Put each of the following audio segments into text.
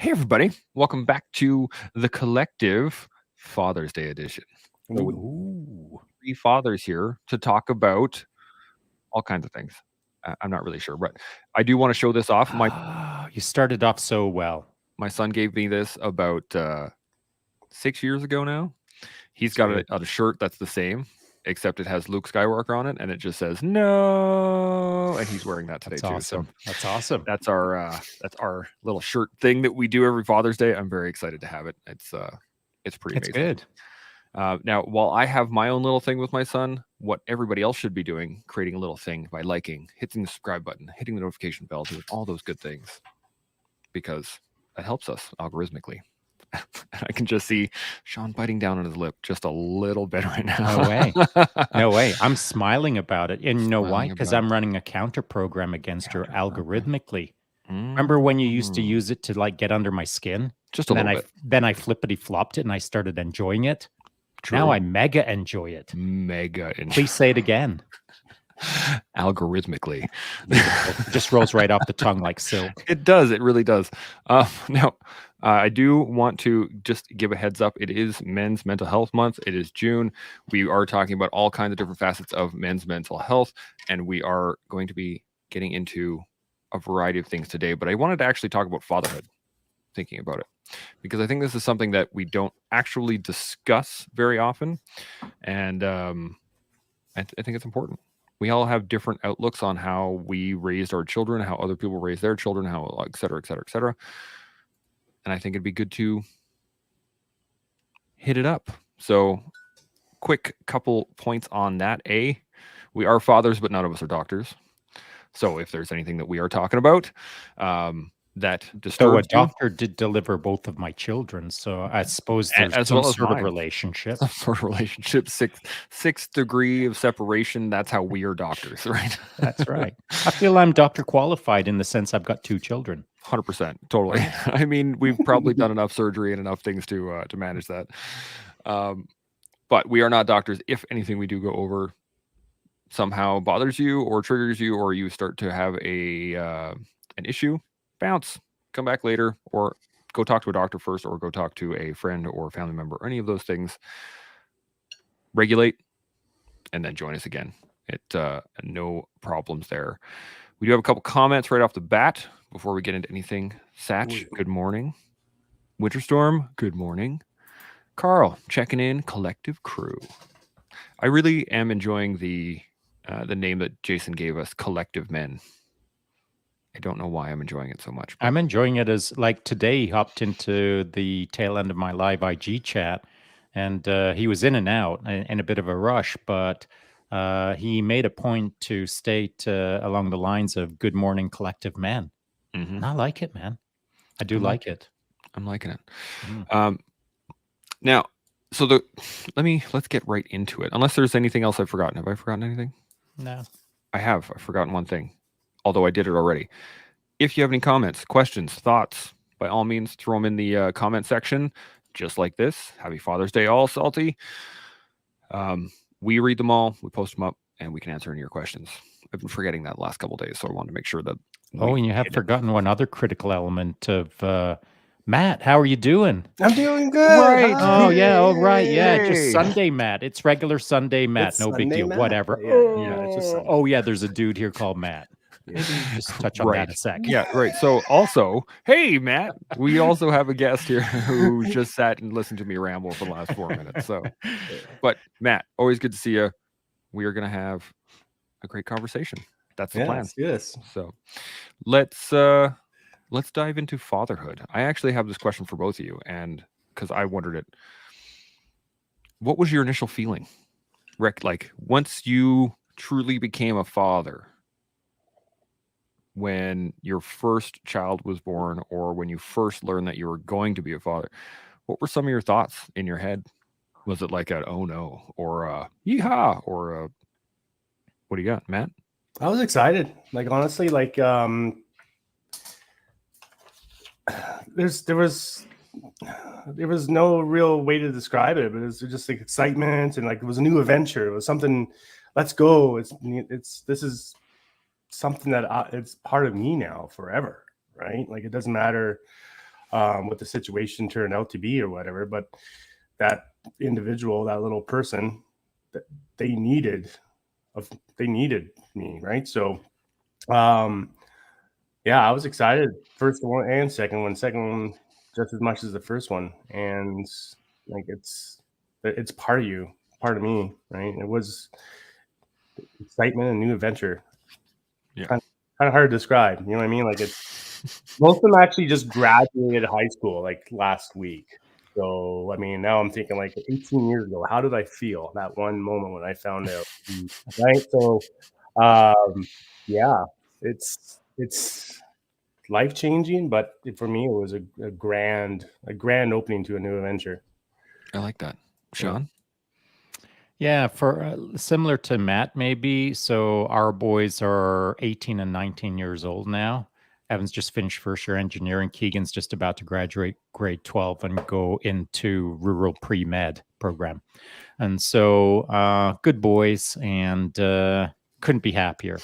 Hey, everybody. Welcome back to the Collective Father's Day edition. So we have Ooh. 3 fathers here to talk about all kinds of things. I'm not really sure, but I do want to show this off. You started off so well. My son gave me this about 6 years ago now. He's That's got good. a shirt that's the same, except it has Luke Skywalker on it, and it just says "No," and he's wearing that today That's too. awesome. So That's awesome. that's our little shirt thing that we do every Father's Day. I'm very excited to have it. It's pretty It's amazing. good. Now, while I have my own little thing with my son, what everybody else should be doing, creating a little thing by liking, hitting the subscribe button, hitting the notification bell, doing all those good things, because that helps us algorithmically. I can just see Shaun biting down on his lip just a little bit right now. No way. No way. I'm smiling about it. And you know why? Smiling Because about I'm running a counter program against her Counter program. algorithmically. Remember when you used to Mm, use it to like get under my skin? just a And little bit. then I flippity flopped it and I started enjoying it. True. Now I mega enjoy it. Mega Please say it again. algorithmically. It just rolls right off the tongue like silk. It does. It really does. Now, I do want to just give a heads up. It is Men's Mental Health Month. It is June. We are talking about all kinds of different facets of men's mental health, and we are going to be getting into a variety of things today. But I wanted to actually talk about fatherhood, thinking about it, because I think this is something that we don't actually discuss very often, and I think it's important. We all have different outlooks on how we raised our children, how other people raise their children, how et cetera, et cetera, et cetera. And I think it'd be good to hit it up. So, quick couple points on that. A, we are fathers, but none of us are doctors. So, if there's anything that we are talking about that disturbs So a you, doctor did deliver both of my children, so I suppose there's as some well as sort of mine. relationship. Some sort of relationship, sixth degree of separation. That's how we are doctors, right? That's right. I feel I'm doctor qualified in the sense I've got 2 children. 100%, totally. I mean, we've probably done enough surgery and enough things to manage that. But we are not doctors. If anything we do go over somehow bothers you or triggers you, or you start to have an issue, bounce, come back later, or go talk to a doctor first, or go talk to a friend or family member, or any of those things. Regulate, and then join us again. No problems there. We do have a couple comments right off the bat before we get into anything. Satch, good morning. Winterstorm, good morning. Carl, checking in. Collective Crew. I really am enjoying the name that Jason gave us, Collective Men. I don't know why I'm enjoying it so much. I'm enjoying it as like today he hopped into the tail end of my live IG chat, and he was in and out in a bit of a rush, but he made a point to state along the lines of "Good morning, collective men." Mm-hmm. And I like it, man. I do like it. I'm liking it. Mm. Now, so let's get right into it. Unless there's anything else I've forgotten. Have I forgotten anything? No. I've forgotten one thing, although I did it already. If you have any comments, questions, thoughts, by all means, throw them in the comment section, just like this. Happy Father's Day, all salty. We read them all, we post them up, and we can answer any of your questions. I've been forgetting that the last couple of days, so I wanted to make sure that. And you have forgotten one other critical element of Matt. How are you doing? I'm doing good. Right. Hi. Oh yeah. Oh right. Yeah. Hey. Just Sunday Matt. It's regular Sunday Matt. It's No big Sunday deal. Matt. Whatever. Yeah, it's just Sunday. Oh yeah. There's a dude here called Matt. Yeah. Maybe just touch on that a sec. Yeah, right. So also, hey Matt, we also have a guest here who just sat and listened to me ramble for the last 4 minutes. So, but Matt, always good to see you. We are going to have a great conversation. That's the plan. Yes. So, let's dive into fatherhood. I actually have this question for both of you, and because I wondered it, what was your initial feeling, Rick? Like once you truly became a father, when your first child was born, or when you first learned that you were going to be a father, what were some of your thoughts in your head? Was it like a oh no, or a yeehaw, or a what do you got, Matt? I was excited. Like honestly, like there was no real way to describe it, but it was just like excitement and like it was a new adventure. It was something. Let's go. This is something that it's part of me now forever, right? Like it doesn't matter what the situation turned out to be or whatever. But that individual, that little person, that they needed, they needed me, right? So, yeah, I was excited first one and second one. Second one just as much as the first one, and like it's part of you, part of me, right? It was excitement and new adventure. Yeah. Kind of hard to describe. You know what I mean? Like it's most of them actually just graduated high school like last week. So I mean, now I'm thinking like 18 years ago, how did I feel that one moment when I found out? Right. So yeah, it's life changing, but for me, it was a grand opening to a new adventure. I like that. Yeah. Shaun? Yeah, for similar to Matt, maybe. So our boys are 18 and 19 years old now. Evan's just finished first year engineering. Keegan's just about to graduate grade 12 and go into rural pre-med program. And so good boys, and couldn't be happier.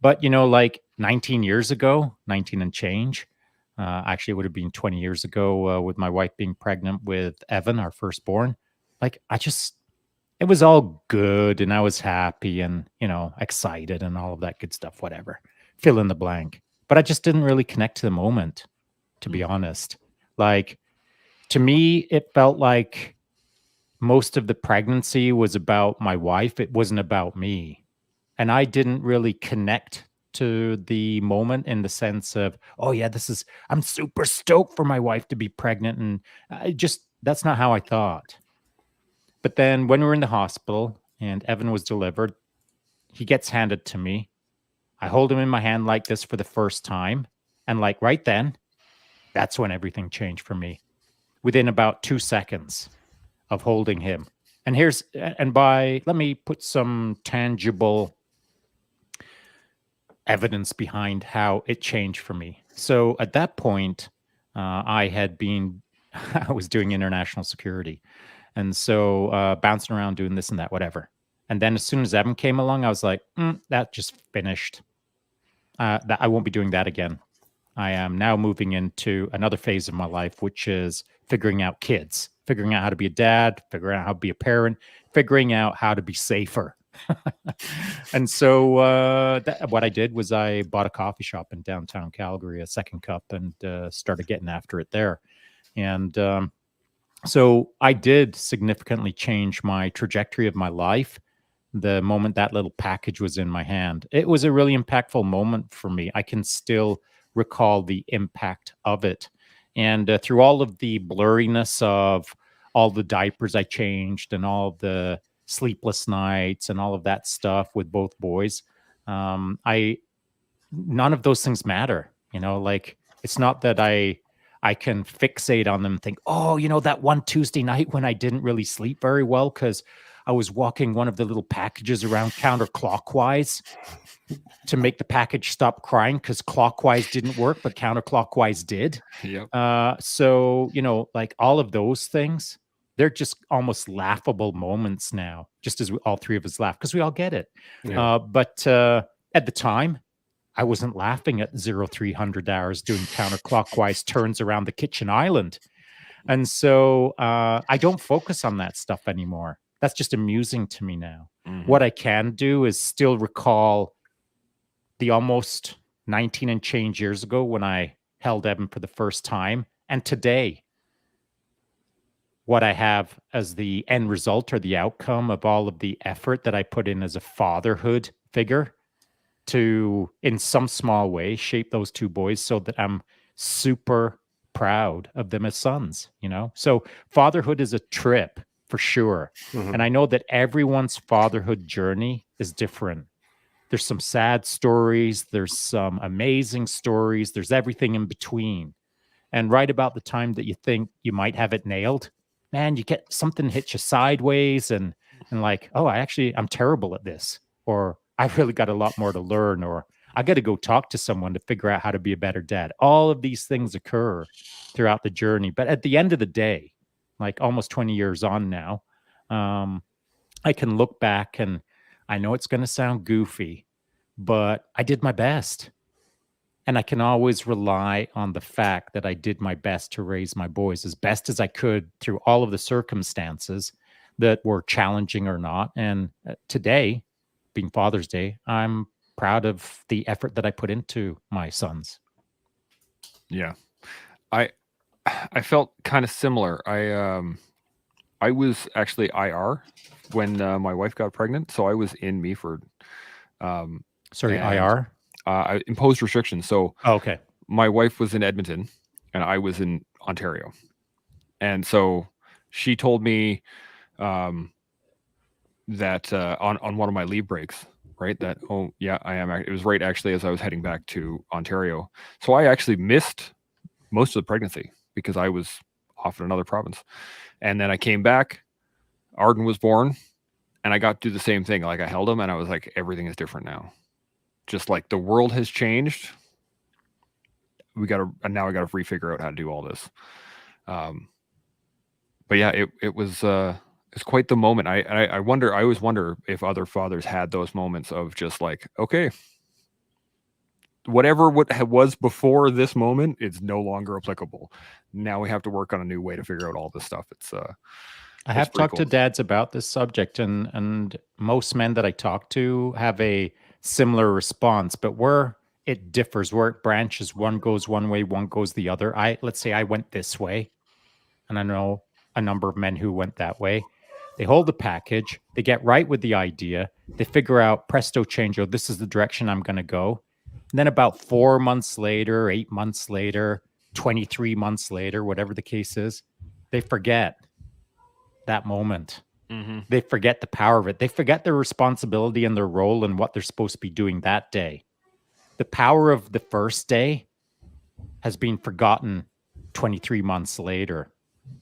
But, like 19 years ago, 19 and change, actually it would have been 20 years ago with my wife being pregnant with Evan, our firstborn. Like it was all good and I was happy and, excited and all of that good stuff, whatever. Fill in the blank. But I just didn't really connect to the moment, to be honest. Like, to me, it felt like most of the pregnancy was about my wife. It wasn't about me. And I didn't really connect to the moment in the sense of, oh, yeah, I'm super stoked for my wife to be pregnant. And that's not how I thought. But then when we were in the hospital and Evan was delivered, he gets handed to me. I hold him in my hand like this for the first time. And like right then, that's when everything changed for me. Within about 2 seconds of holding him. Let me put some tangible evidence behind how it changed for me. So at that point, I was doing international security. And so bouncing around doing this and that, whatever. And then as soon as Evan came along, I was like, that just finished. I won't be doing that again. I am now moving into another phase of my life, which is figuring out kids, figuring out how to be a dad, figuring out how to be a parent, figuring out how to be safer. And so what I did was I bought a coffee shop in downtown Calgary, a Second Cup, and started getting after it there. And so I did significantly change my trajectory of my life the moment that little package was in my hand. It was a really impactful moment for me. I can still recall the impact of it. And through all of the blurriness of all the diapers I changed and all the sleepless nights and all of that stuff with both boys, I none of those things matter. Like it's not that I can fixate on them and think, oh, that one Tuesday night when I didn't really sleep very well because I was walking one of the little packages around counterclockwise to make the package stop crying because clockwise didn't work, but counterclockwise did. Yep. So, like all of those things, they're just almost laughable moments now, just as all three of us laugh because we all get it. Yeah. But at the time, I wasn't laughing at 0300 hours doing counterclockwise turns around the kitchen island. And so I don't focus on that stuff anymore. That's just amusing to me now. Mm-hmm. What I can do is still recall the almost 19 and change years ago when I held Evan for the first time. And today, what I have as the end result or the outcome of all of the effort that I put in as a fatherhood figure to, in some small way, shape those two boys so that I'm super proud of them as sons, So fatherhood is a trip for sure. Mhm. And I know that everyone's fatherhood journey is different. There's some sad stories, there's some amazing stories, there's everything in between. And right about the time that you think you might have it nailed, man, you get something hit you sideways and like, oh, I'm terrible at this, or I've really got a lot more to learn, or I got to go talk to someone to figure out how to be a better dad. All of these things occur throughout the journey. But at the end of the day, like almost 20 years on now, I can look back and I know it's going to sound goofy, but I did my best. And I can always rely on the fact that I did my best to raise my boys as best as I could through all of the circumstances that were challenging or not. And today, being Father's Day, I'm proud of the effort that I put into my sons. Yeah. I felt kind of similar. I was actually IR when my wife got pregnant, so I was in Meaford. Sorry, and, IR? I imposed restrictions. So Oh, okay. my wife was in Edmonton and I was in Ontario. And so she told me that on one of my leave breaks, right? That, oh, yeah, I am. It was right actually as I was heading back to Ontario. So I actually missed most of the pregnancy because I was off in another province. And then I came back, Arden was born, and I got to do the same thing. Like I held him and I was like, everything is different now. Just like the world has changed. Now I got to refigure out how to do all this. But yeah, it was it's quite the moment. I always wonder if other fathers had those moments of just like, okay, whatever was before this moment is no longer applicable. Now we have to work on a new way to figure out all this stuff. I have talked to dads about this subject, and most men that I talk to have a similar response, but where it differs, where it branches, one goes one way, one goes the other. Let's say I went this way, and I know a number of men who went that way. They hold the package, they get right with the idea, they figure out presto changeo, this is the direction I'm going to go. And then about 4 months later, 8 months later, 23 months later, whatever the case is, they forget that moment. Mm-hmm. They forget the power of it. They forget their responsibility and their role and what they're supposed to be doing that day. The power of the first day has been forgotten 23 months later.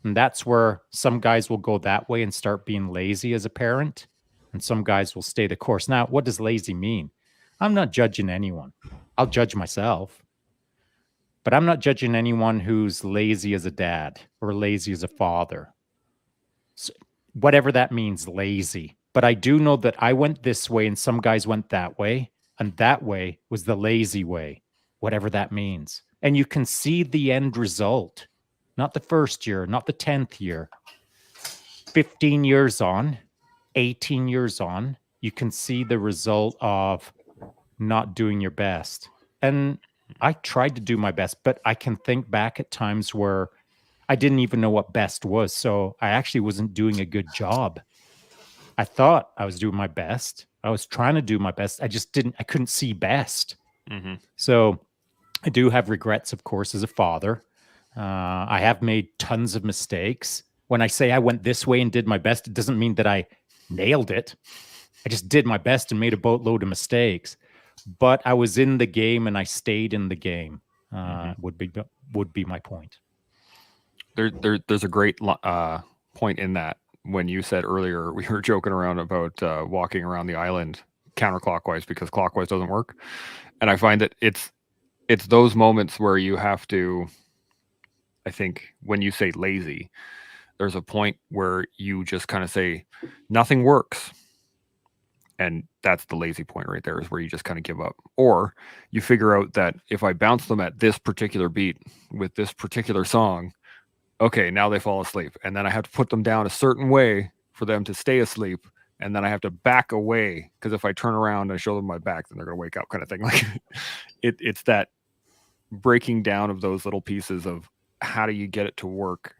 And that's where some guys will go that way and start being lazy as a parent, and some guys will stay the course. Now, what does lazy mean? I'm not judging anyone. I'll judge myself. But I'm not judging anyone who's lazy as a dad or lazy as a father. So, whatever that means, lazy. But I do know that I went this way and some guys went that way, and that way was the lazy way, whatever that means. And you can see the end result, not the first year, not the 10th year. 15 years on, 18 years on, you can see the result of not doing your best. And I tried to do my best, but I can think back at times where I didn't even know what best was. So I actually wasn't doing a good job. I thought I was doing my best. I was trying to do my best. I couldn't see best. Mm-hmm. So I do have regrets, of course, as a father. I have made tons of mistakes. When I say I went this way and did my best, it doesn't mean that I nailed it. I just did my best and made a boatload of mistakes. But I was in the game and I stayed in the game. Would be my point. There's a great point in that when you said earlier we were joking around about walking around the island counterclockwise because clockwise doesn't work, and I find that it's those moments where you have to. I think when you say lazy, there's a point where you just kind of say nothing works. And that's the lazy point right there, is where you just kind of give up. Or you figure out that if I bounce them at this particular beat with this particular song, okay, now they fall asleep. And then I have to put them down a certain way for them to stay asleep. And then I have to back away, because if I turn around and show them my back, then they're going to wake up, kind of thing. Like it's that breaking down of those little pieces of how do you get it to work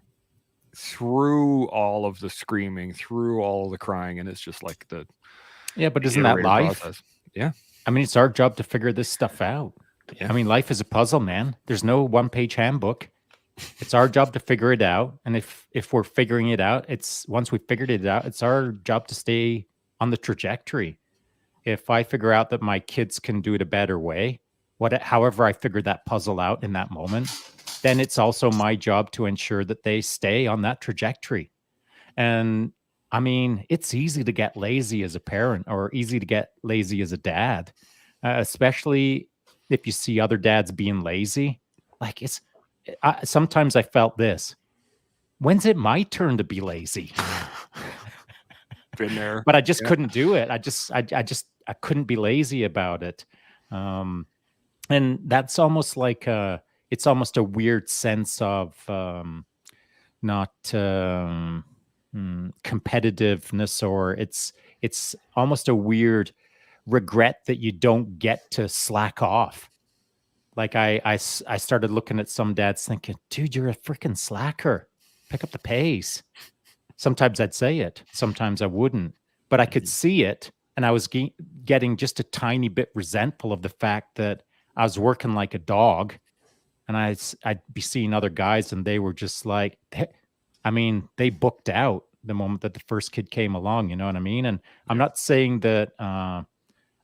through all of the screaming, through all of the crying. And it's just like but isn't that life? Process. Yeah. I mean, it's our job to figure this stuff out. Yeah. I mean, life is a puzzle, man. There's no one-page handbook. It's our job to figure it out. And if we're figuring it out, once we figured it out, it's our job to stay on the trajectory. If I figure out that my kids can do it a better way, however I figured that puzzle out in that moment, then it's also my job to ensure that they stay on that trajectory. And I mean, it's easy to get lazy as a parent or easy to get lazy as a dad, especially if you see other dads being lazy. Like sometimes I felt this. When's it my turn to be lazy? Been there. But I just couldn't do it. I couldn't be lazy about it. And that's almost like it's almost a weird sense of not competitiveness, or it's almost a weird regret that you don't get to slack off. Like I started looking at some dads thinking, dude, you're a freaking slacker. Pick up the pace. Sometimes I'd say it, sometimes I wouldn't, but I could see it. And I was getting just a tiny bit resentful of the fact that I was working like a dog, and I'd be seeing other guys and they were just like, I mean, they booked out the moment that the first kid came along, you know what I mean? And I'm not saying that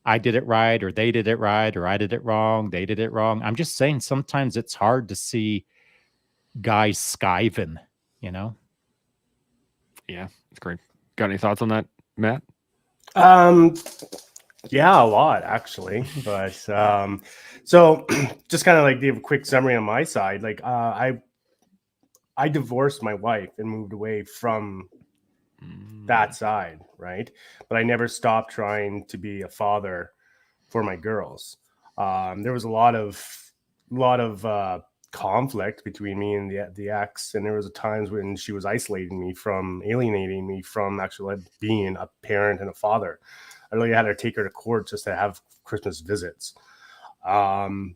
I did it right or they did it right or I did it wrong, they did it wrong. I'm just saying sometimes it's hard to see guys skiving, you know? Yeah, it's great. Got any thoughts on that, Matt? Yeah, a lot actually, but so just kind of like give a quick summary on my side. Like, I divorced my wife and moved away from that side, right? But I never stopped trying to be a father for my girls. There was a lot of conflict between me and the ex, and there was times when she was alienating me from actually being a parent and a father. I really had to take her to court just to have Christmas visits. And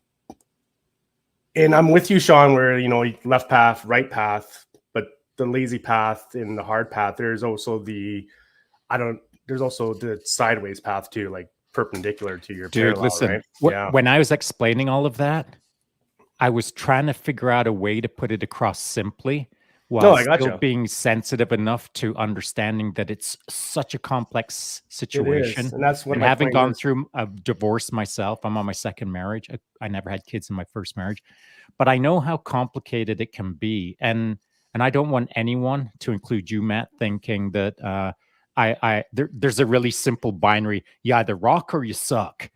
I'm with you, Shaun, where, left path, right path, but the lazy path and the hard path, there's also there's also the sideways path too, like perpendicular to your Dude, parallel, listen, right? Yeah. when I was explaining all of that, I was trying to figure out a way to put it across simply No, while I still gotcha. being sensitive enough to understanding that it's such a complex It situation. is. And that's what And my having point gone is. through a divorce myself, I'm on my second marriage. I never had kids in my first marriage, but I know how complicated it can be. And I don't want anyone, to include you, Matt, thinking that there's a really simple binary. You either rock or you suck.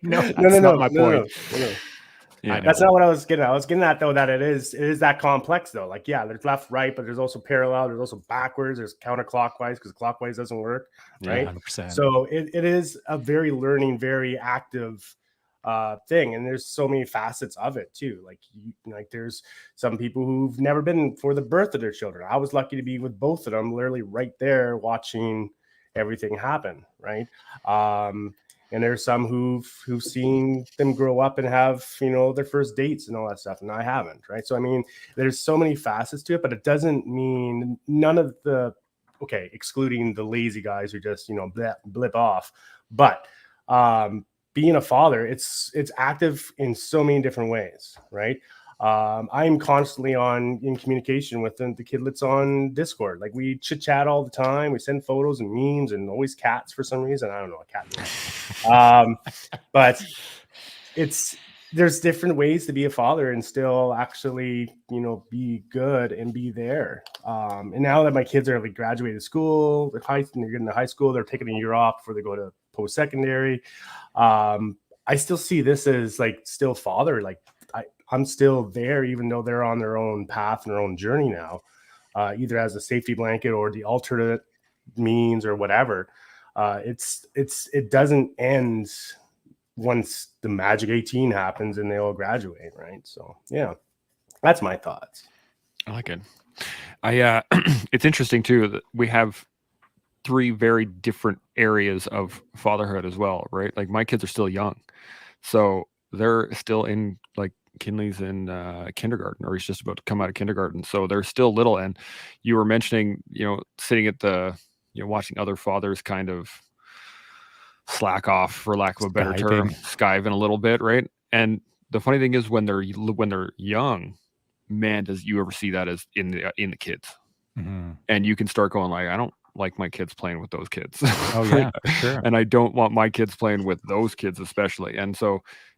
No, that's not my point. No. I Yeah. know. That's not what I was getting at. I was getting at, though, that it is that complex, though. Like, yeah, there's left, right, but there's also parallel. There's also backwards. There's counterclockwise, because clockwise doesn't work, Yeah, right? 100%. So it is a very learning, very active thing, and there's so many facets of it too. Like there's some people who've never been for the birth of their children. I was lucky to be with both of them, literally right there, watching everything happen, right? And there's some who've seen them grow up and have their first dates and all that stuff, and I haven't, right? So I mean, there's so many facets to it, but it doesn't mean none of the excluding the lazy guys who just blip off, but being a father, it's active in so many different ways, right? I'm constantly in communication with the kidlets on Discord. Like, we chit chat all the time. We send photos and memes, and always cats for some reason. I don't know, a cat. But there's different ways to be a father and still actually, be good and be there. And now that my kids are like graduated school, they're getting to high school, they're taking a year off before they go to post-secondary. I still see this as like still father. Like, I'm still there, even though they're on their own path and their own journey now, either as a safety blanket or the alternate means or whatever. It doesn't end once the magic 18 happens and they all graduate, right? So yeah, that's my thoughts. I like it. It's interesting too that we have three very different areas of fatherhood as well, right? Like, my kids are still young, so they're still in, like, Kinley's in kindergarten, or he's just about to come out of kindergarten, so they're still little. And you were mentioning, sitting at watching other fathers kind of slack off, for lack of a better term, skiving a little bit, right? And the funny thing is, when they're young, man, does you ever see that as in the kids. Mm-hmm. And you can start going like, I don't like my kids playing with those kids. Oh yeah, for sure. And I don't want my kids playing with those kids especially. And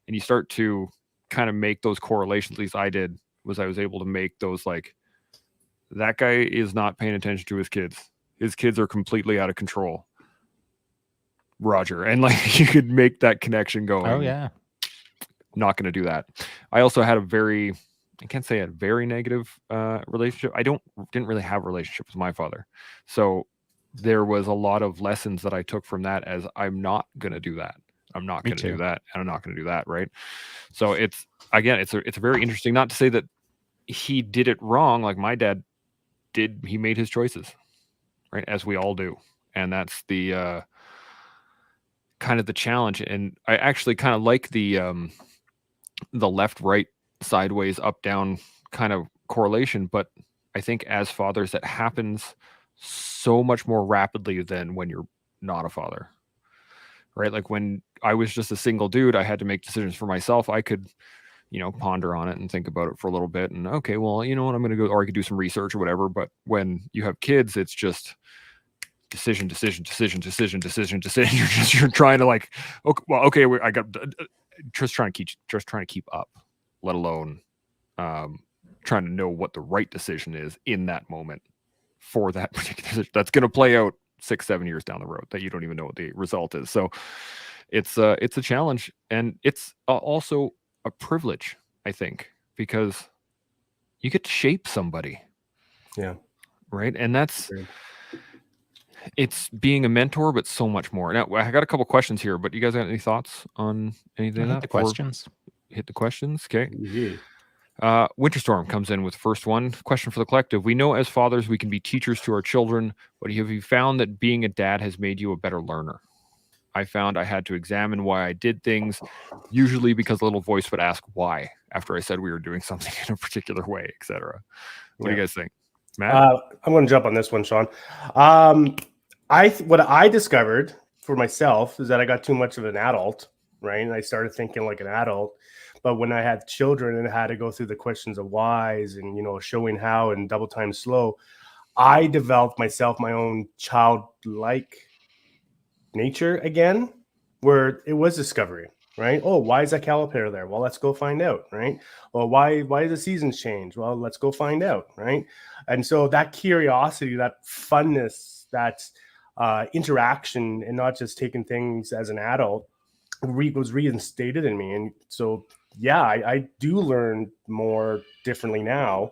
you start to kind of make those correlations. At least I did. I was able to make those, like, that guy is not paying attention to his kids. His kids are completely out of control. Roger. And, like, you could make that connection going. Oh yeah. Not going to do that. I also had I can't say a very negative relationship. I didn't really have a relationship with my father. So there was a lot of lessons that I took from that, as I'm not going to do that. I'm not Me going to do too. that, and I'm not going to do that, right? So it's again, it's a very interesting. Not to say that he did it wrong, like my dad did. He made his choices, right, as we all do, and that's the kind of the challenge. And I actually kind of like the left, right, sideways, up, down kind of correlation, but I think as fathers, that happens so much more rapidly than when you're not a father, right? Like when I was just a single dude, I had to make decisions for myself. I could, ponder on it and think about it for a little bit. And okay, well, you know what, I'm going to go, or I could do some research or whatever. But when you have kids, it's just decision, decision, decision, decision, decision, decision. You're trying to like, okay, well, okay, I got just trying to keep up, let alone trying to know what the right decision is in that moment for that particular decision that's going to play out 6-7 years down the road that you don't even know what the result is. So it's a challenge, and it's also a privilege, I think, because you get to shape somebody. Yeah. Right. And that's Great. it's being a mentor, but so much more. Now I got a couple questions here, but you guys got any thoughts on anything I of hit that the before questions. hit the questions? Okay. Yeah. Winterstorm comes in with the first one. Question for the collective. We know as fathers we can be teachers to our children, but have you found that being a dad has made you a better learner? I found I had to examine why I did things, usually because a little voice would ask why after I said we were doing something in a particular way, etc. What do you guys think? Matt? I'm going to jump on this one, Shaun. What I discovered for myself is that I got too much of an adult, right? And I started thinking like an adult. But when I had children and had to go through the questions of whys and showing how and double time slow, I developed myself my own childlike nature again, where it was discovery, right? Oh, why is that caliper there? Well, let's go find out, right? Well, why do the seasons change? Well, let's go find out, right? And so that curiosity, that funness, that interaction, and not just taking things as an adult, was reinstated in me. And so, yeah, I do learn more differently now,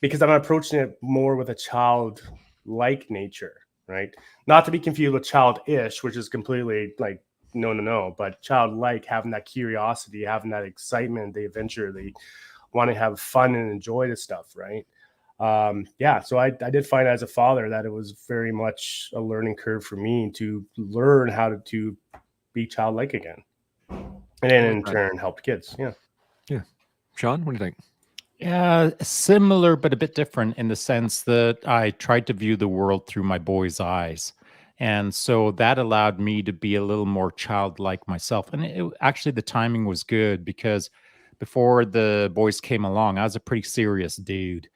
because I'm approaching it more with a childlike nature, right? Not to be confused with childish, which is completely like no, but childlike, having that curiosity, having that excitement, the adventure, they want to have fun and enjoy the stuff, right? Yeah, so I did find as a father that it was very much a learning curve for me to learn how to be childlike again, and then in turn help kids. Yeah. Shaun, what do you think? Yeah, similar, but a bit different in the sense that I tried to view the world through my boy's eyes. And so that allowed me to be a little more childlike myself. And actually, the timing was good because before the boys came along, I was a pretty serious dude.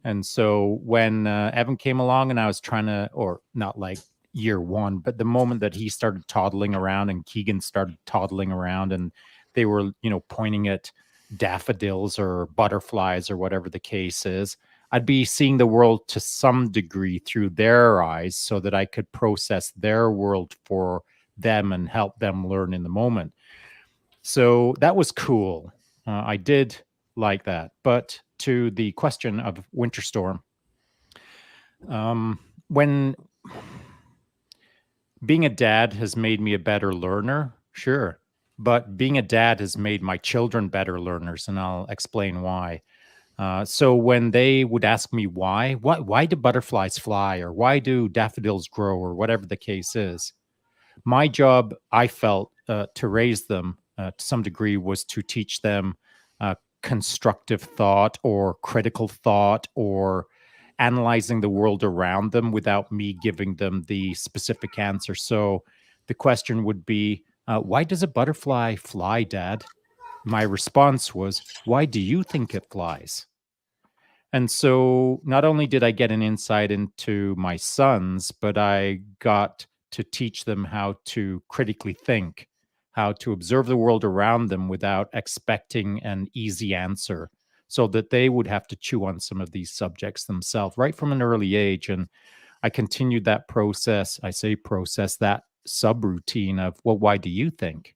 And so when Evan came along and I was trying to, or not like year one, but the moment that he started toddling around and Keegan started toddling around and they were, pointing at daffodils or butterflies or whatever the case is, I'd be seeing the world to some degree through their eyes so that I could process their world for them and help them learn in the moment. So that was cool. I did like that. But to the question of Winterstorm, when being a dad has made me a better learner, sure. But being a dad has made my children better learners, and I'll explain why. So when they would ask me why do butterflies fly, or why do daffodils grow, or whatever the case is, my job, I felt, to raise them to some degree was to teach them constructive thought or critical thought or analyzing the world around them without me giving them the specific answer. So the question would be, why does a butterfly fly, Dad? My response was, why do you think it flies? And so not only did I get an insight into my sons, but I got to teach them how to critically think, how to observe the world around them without expecting an easy answer, so that they would have to chew on some of these subjects themselves right from an early age. And I continued that process. I say process, that subroutine of, well, why do you think?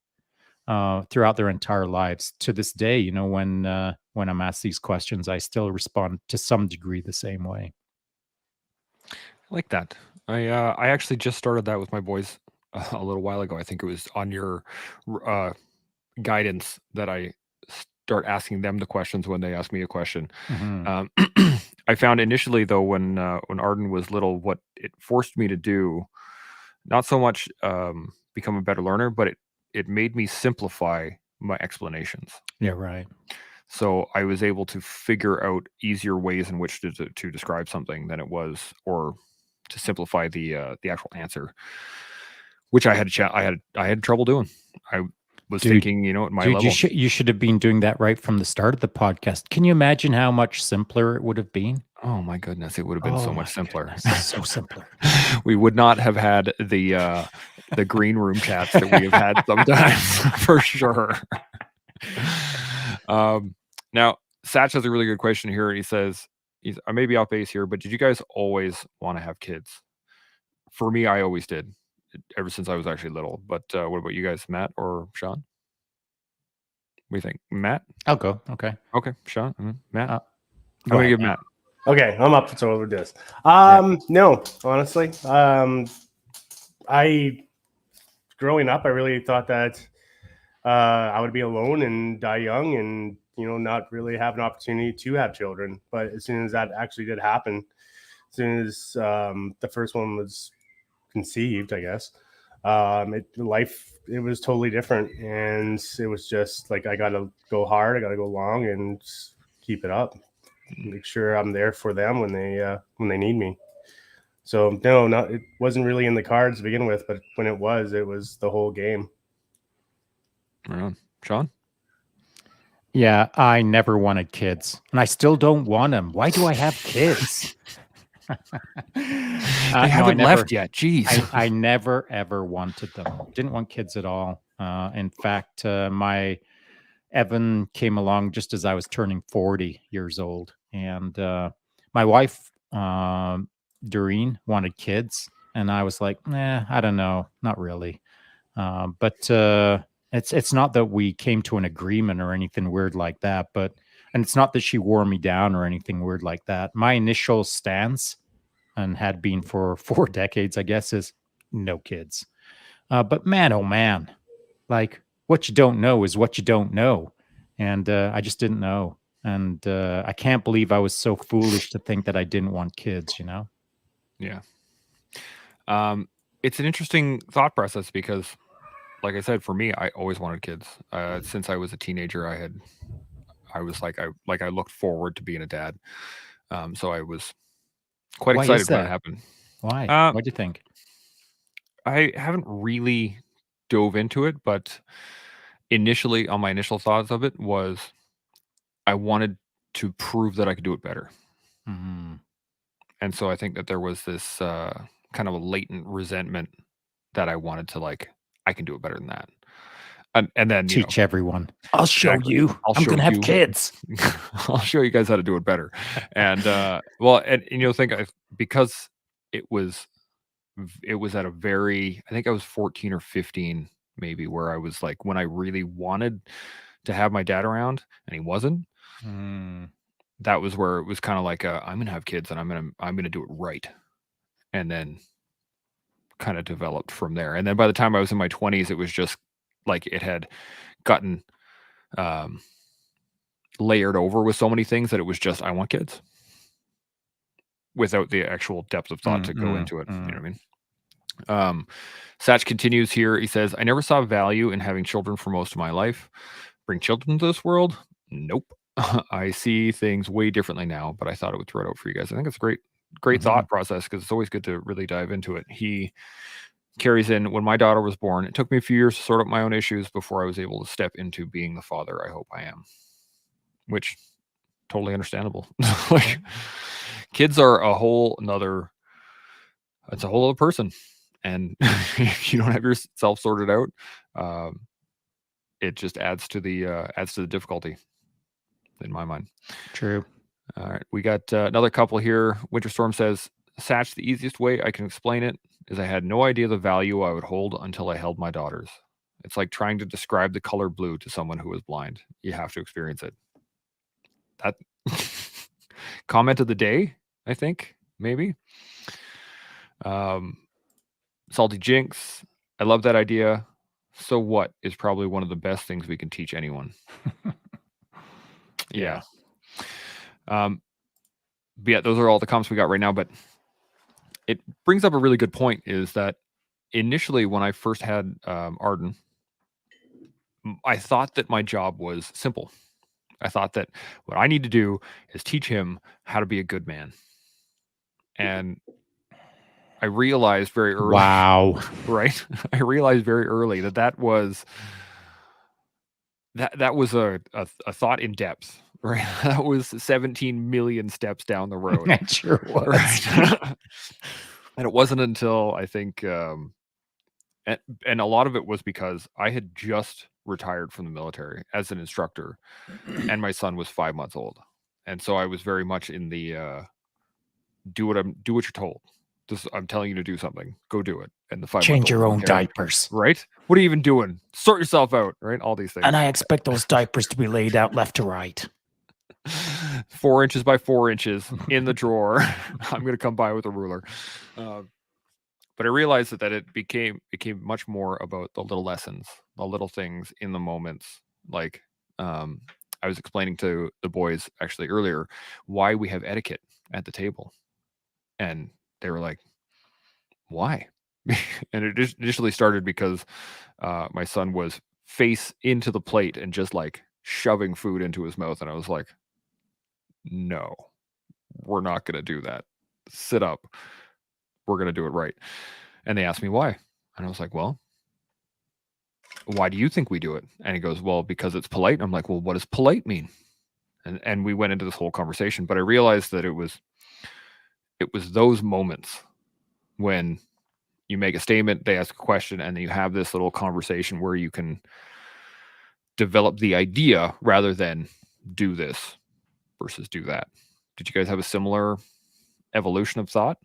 Throughout their entire lives. To this day, when I'm asked these questions, I still respond to some degree the same way. I like that. I actually just started that with my boys a little while ago. I think it was on your guidance that I start asking them the questions when they ask me a question. Mhm. I found initially though when Arden was little, what it forced me to do, not so much become a better learner, but it made me simplify my explanations. Yeah, right. So I was able to figure out easier ways in which to describe something than it was, or to simplify the actual answer, which I had trouble doing. I was Dude, thinking, at my Dude, level. you should have been doing that right from the start of the podcast. Can you imagine how much simpler it would have been? Oh my goodness, it would have been so Oh much my simpler. goodness, so simpler. We would not have had the green room chats that we have had sometimes for sure. Now, Satch has a really good question here. He says, I may be off base here, but did you guys always want to have kids? For me, I always did, ever since I was actually little. But what about you guys, Matt or Sean? What do you think, Matt? I'll go. Okay. Okay, Sean, Matt. I'm Go gonna ahead, give Matt. Okay, I'm up to over this. No, honestly, I growing up, I really thought that I would be alone and die young, and not really have an opportunity to have children. But as soon as that actually did happen, as soon as the first one was conceived, I guess, it was totally different, and it was just like I got to go hard, I got to go long, and keep it up. Make sure I'm there for them when they need me. So no, it wasn't really in the cards to begin with, but when it was the whole game. Sean? Yeah, I never wanted kids, and I still don't want them. Why do I have kids? They haven't left yet. Jeez. I never ever wanted them. Didn't want kids at all. In fact, my Evan came along just as I was turning 40 years old, and my wife, Doreen, wanted kids, and I was like, nah, I don't know, not really. But it's not that we came to an agreement or anything weird like that. And it's not that she wore me down or anything weird like that. My initial stance, and had been for 4 decades, I guess, is no kids. But man, oh man, like what you don't know is what you don't know. And I just didn't know. And I can't believe I was so foolish to think that I didn't want kids, Yeah. It's an interesting thought process because, like I said, for me, I always wanted kids. Since I was a teenager, I was like, I looked forward to being a dad. So I was quite Why excited is when it that? happened. Why? What do you think? I haven't really dove into it, but initially, on my initial thoughts of it was I wanted to prove that I could do it better. Mhm. And so I think that there was this kind of a latent resentment that I wanted to, like, I can do it better than that. And then, Teach everyone. I'll show exactly. you. I'll I'm show going to have you. kids. I'll show you guys how to do it better. And because it was at a very, I think I was 14 or 15 maybe, where I was like, when I really wanted to have my dad around and he wasn't, that was where it was kind of like, I'm gonna have kids and I'm gonna do it right. And then kind of developed from there. And then by the time I was in my 20s, it was just like it had gotten layered over with so many things that it was just, I want kids, without the actual depth of thought to go into it. You know what I mean? Satch continues here. He says, I never saw value in having children for most of my life. Bring children to this world? Nope. I see things way differently now, but I thought it would throw it out for you guys. I think it's a great thought process, because it's always good to really dive into it. He carries in, when my daughter was born, it took me a few years to sort out my own issues before I was able to step into being the father I hope I am. Which, totally understandable. Like, kids are a whole other person. And if you don't have yourself sorted out, it just adds to the difficulty, in my mind. True. All right, we got another couple here. Winterstorm says, Satch, the easiest way I can explain it is I had no idea the value I would hold until I held my daughters. It's like trying to describe the color blue to someone who is blind. You have to experience it. That comment of the day, I think, maybe. Salty Jinx, I love that idea. So what is probably one of the best things we can teach anyone. Yeah. But yeah, those are all the comments we got right now. But it brings up a really good point, is that initially when I first had Arden, I thought that my job was simple. I thought that what I need to do is teach him how to be a good man. And I realized very early, Wow. right? I realized very early that was a thought in depth, right? That was 17 million steps down the road. It sure was. Right. And it wasn't until I think, and a lot of it was because I had just retired from the military as an instructor, and my son was 5 months old, and so I was very much in the do what you're told. I'm telling you to do something. Go do it. And the 5 month Change your old own didn't care. diapers. Right? What are you even doing? Sort yourself out. Right? All these things. And I expect those diapers to be laid out left to right. 4 inches by 4 inches in the drawer. I'm going to come by with a ruler. But I realized that it became much more about the little lessons, the little things in the moments. Like I was explaining to the boys actually earlier why we have etiquette at the table. And they were like, why? And it initially started because my son was face into the plate and just like shoving food into his mouth. And I was like, no, we're not going to do that. Sit up. We're going to do it right. And they asked me why. And I was like, well, why do you think we do it? And he goes, well, because it's polite. And I'm like, well, what does polite mean? And we went into this whole conversation, but I realized that it was those moments when you make a statement, they ask a question, and then you have this little conversation where you can develop the idea rather than do this versus do that. Did you guys have a similar evolution of thought,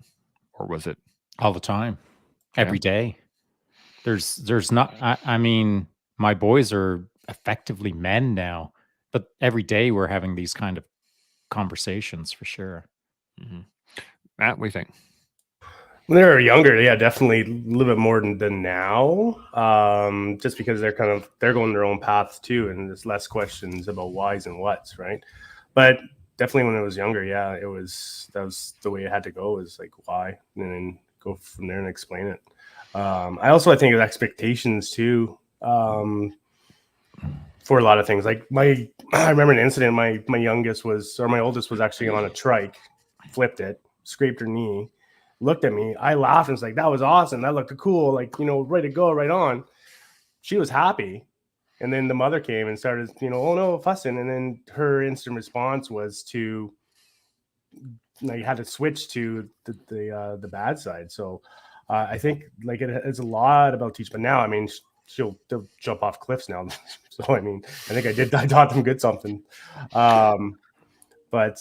or was it all the time, every day? There's not, I mean, my boys are effectively men now, but every day we're having these kind of conversations for sure. Mm-hmm. Matt, what do you think? When they were younger, yeah, definitely a little bit more than now. Just because they're going their own paths too, and there's less questions about whys and whats, right? But definitely when I was younger, yeah, that was the way it had to go, is like why, and then go from there and explain it. I think of expectations too, for a lot of things. Like I remember an incident. My oldest was actually on a trike, flipped it, scraped her knee, looked at me. I laughed and was like, that was awesome. That looked cool. Like, right to go, right on. She was happy. And then the mother came and started, oh no, fussing. And then her instant response was to, you had to switch to the bad side. So I think like it's a lot about teach. But now, I mean, they'll jump off cliffs now. So I mean, I think I taught them good something. But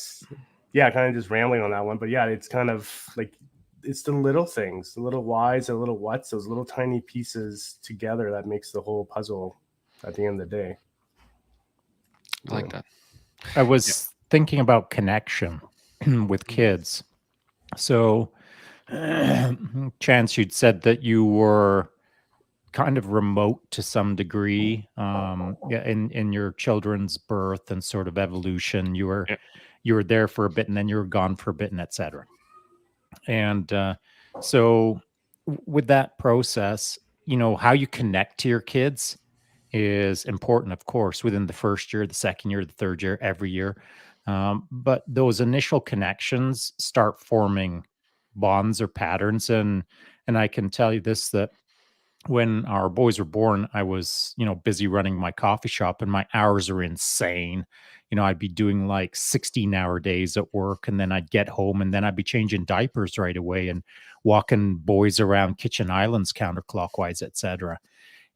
yeah, kind of just rambling on that one. But yeah, it's kind of like, it's the little things, the little whys, the little whats, those little tiny pieces together that makes the whole puzzle at the end of the day. I like that. I was thinking about connection with kids. So, Chance, you'd said that you were kind of remote to some degree, in your children's birth and sort of evolution. You were there for a bit, and then you were gone for a bit, and etc. And so, with that process, how you connect to your kids is important, of course, within the first year, the second year, the third year, every year. But those initial connections start forming bonds or patterns, and I can tell you this, that when our boys were born, I was, busy running my coffee shop, and my hours are insane. I'd be doing like 16-hour days at work, and then I'd get home, and then I'd be changing diapers right away and walking boys around kitchen islands counterclockwise, etc.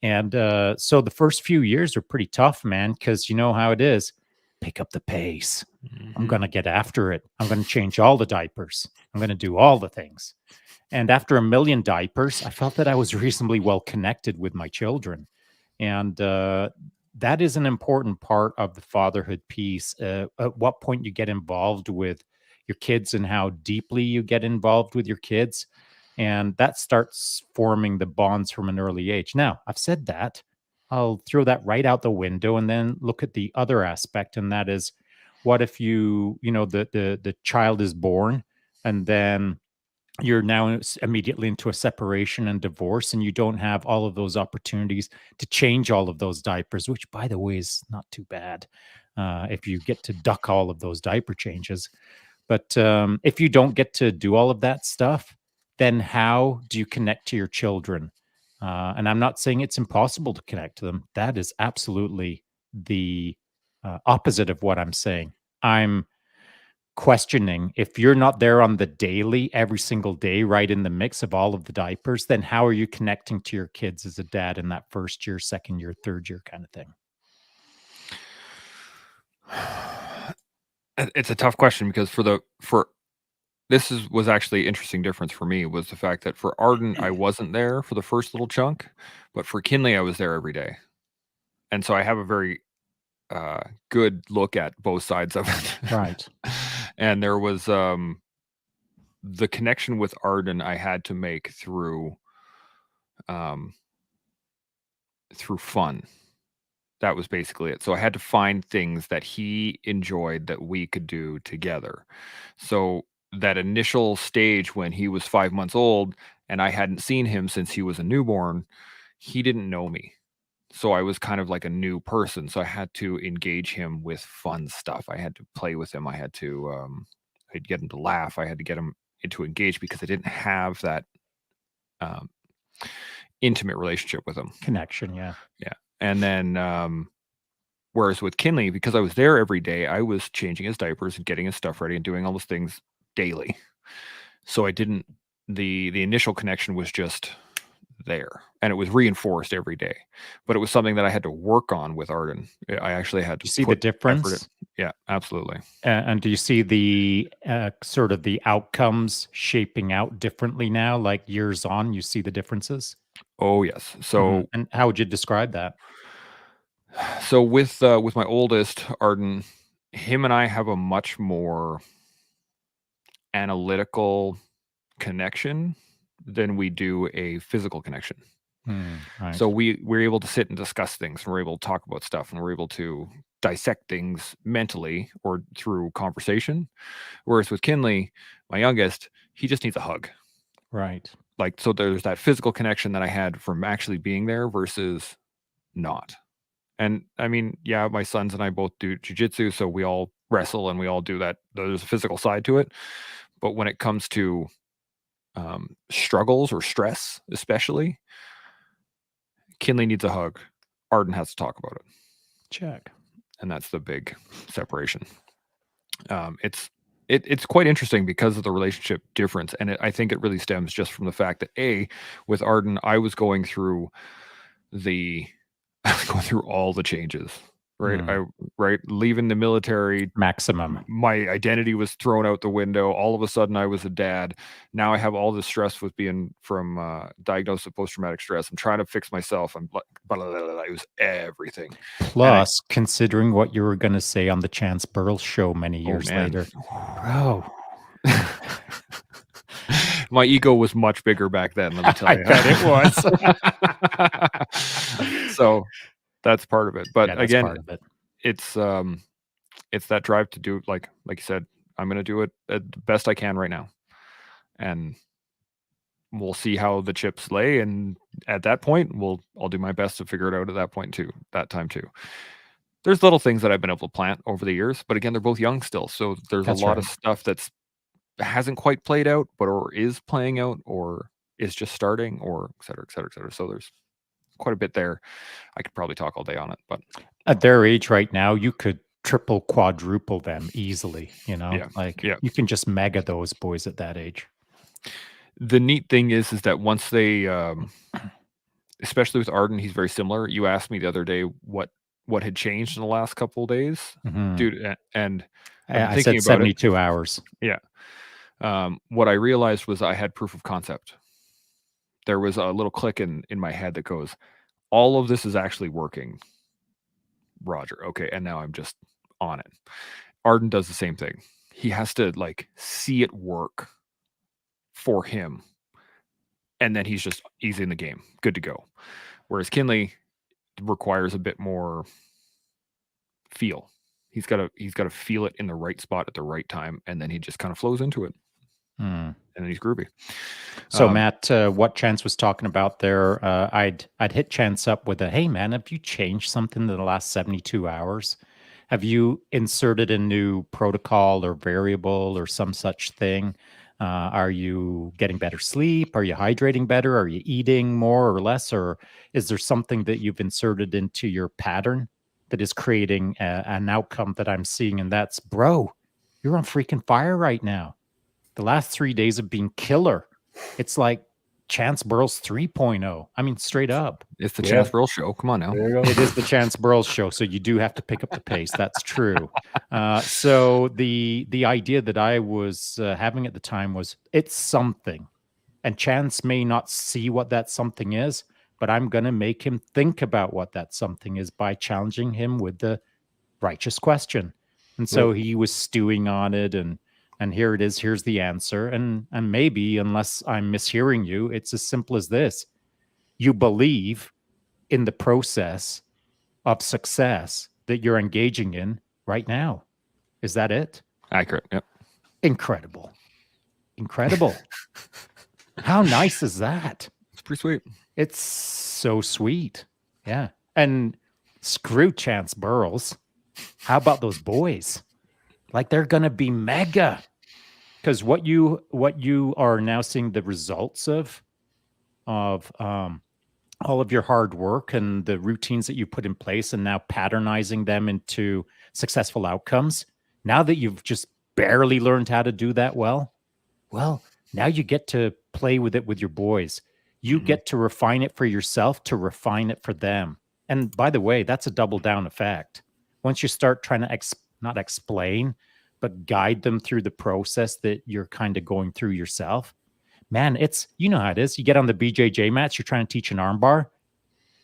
And so the first few years are pretty tough, man, because you know how it is. Pick up the pace. Mm-hmm. I'm going to get after it. I'm going to change all the diapers. I'm going to do all the things. And after 1 million diapers, I felt that I was reasonably well connected with my children. And that is an important part of the fatherhood piece. At what point you get involved with your kids and how deeply you get involved with your kids. And that starts forming the bonds from an early age. Now, I've said that. I'll throw that right out the window and then look at the other aspect, and that is, what if the child is born, and then you're now immediately into a separation and divorce, and you don't have all of those opportunities to change all of those diapers, which, by the way, is not too bad if you get to duck all of those diaper changes. But if you don't get to do all of that stuff, then how do you connect to your children? And I'm not saying it's impossible to connect to them. That is absolutely the opposite of what I'm saying. I'm questioning, if you're not there on the daily, every single day, right in the mix of all of the diapers, then how are you connecting to your kids as a dad in that first year, second year, third year kind of thing? It's a tough question because was actually an interesting difference for me, was the fact that for Arden, I wasn't there for the first little chunk, but for Kinley, I was there every day. And so I have a very good look at both sides of it. Right. And there was the connection with Arden I had to make through fun. That was basically it. So I had to find things that he enjoyed that we could do together. So that initial stage when he was 5 months old and I hadn't seen him since he was a newborn, he didn't know me. So I was kind of like a new person. So I had to engage him with fun stuff. I had to play with him. I had to I'd get him to laugh. I had to get him to engage because I didn't have that intimate relationship with him. Connection, yeah. Yeah. And then whereas with Kinley, because I was there every day, I was changing his diapers and getting his stuff ready and doing all those things daily. So I didn't the initial connection was just there, and it was reinforced every day. But it was something that I had to work on with Arden. I actually had to You see the put effort in. difference? Yeah, absolutely. And do you see the sort of the outcomes shaping out differently now, like years on? You see the differences? Oh yes. So And how would you describe that? so with my oldest, Arden, him and I have a much more analytical connection than we do a physical connection. Right. So we're able to sit and discuss things, and we're able to talk about stuff, and we're able to dissect things mentally or through conversation. Whereas with Kinley, my youngest, he just needs a hug. Right. Like, so there's that physical connection that I had from actually being there versus not. And I mean, yeah, my sons and I both do jujitsu, so we all wrestle and we all do that. There's a physical side to it. But when it comes to struggles or stress, especially, Kinley needs a hug. Arden has to talk about it. Check. And that's the big separation. It's quite interesting because of the relationship difference, and I think it really stems just from the fact that with Arden, I was going through all the changes. Right, leaving the military, maximum. My identity was thrown out the window. All of a sudden, I was a dad. Now I have all this stress with being diagnosed with post-traumatic stress. I'm trying to fix myself. It was everything. Plus, considering what you were going to say on the Chance Burl show many years later, bro. My ego was much bigger back then. Let me tell you. I bet it was. So that's part of it. But again, part of it. It's that drive to do, like you said, I'm going to do it the best I can right now, and we'll see how the chips lay. And at that point, I'll do my best to figure it out at that time too. There's little things that I've been able to plant over the years, but again, they're both young still. So there's a lot of stuff hasn't quite played out, or is playing out, or is just starting, or et cetera, et cetera, et cetera. So there's quite a bit there. I could probably talk all day on it, but at their age right now, you could triple, quadruple them easily. You you can just mega those boys at that age. The neat thing is that once they, especially with Arden, he's very similar. You asked me the other day what had changed in the last couple of days, dude, and I said 72 hours. Yeah. What I realized was I had proof of concept. There was a little click in my head that goes, all of this is actually working, Roger. Okay. And now I'm just on it. Arden does the same thing. He has to see it work for him and then he's in the game, good to go. Whereas Kinley requires a bit more feel. He's got to feel it in the right spot at the right time, and then he just kind of flows into it, and then he's groovy. So Matt, what Chance was talking about there, I'd hit Chance up with a, hey man, have you changed something in the last 72 hours? Have you inserted a new protocol or variable or some such thing? Are you getting better sleep? Are you hydrating better? Are you eating more or less? Or is there something that you've inserted into your pattern that is creating an outcome that I'm seeing? And that's, bro, you're on freaking fire right now. The last 3 days have been killer. It's like Chance Burles 3.0. I mean, straight up. It's the Chance Burles show. Come on now. It is the Chance Burles show, so you do have to pick up the pace. That's true. So the idea that I was having at the time was, it's something. And Chance may not see what that something is, but I'm going to make him think about what that something is by challenging him with the righteous question. And so he was stewing on it, and here it is. Here's the answer. And maybe, unless I'm mishearing you, it's as simple as this. You believe in the process of success that you're engaging in right now. Is that it? Accurate. Yep. Incredible. How nice is that? It's pretty sweet. It's so sweet. Yeah. And screw Chance Burles. How about those boys? Like, they're going to be mega. Because what you are now seeing the results of all of your hard work and the routines that you put in place, and now patternizing them into successful outcomes. Now that you've just barely learned how to do that well, now you get to play with it with your boys. You get to refine it for yourself, to refine it for them. And by the way, that's a double down effect. Once you start trying to not explain, but guide them through the process that you're kind of going through yourself, man, it's, you know how it is. You get on the BJJ mats, you're trying to teach an armbar.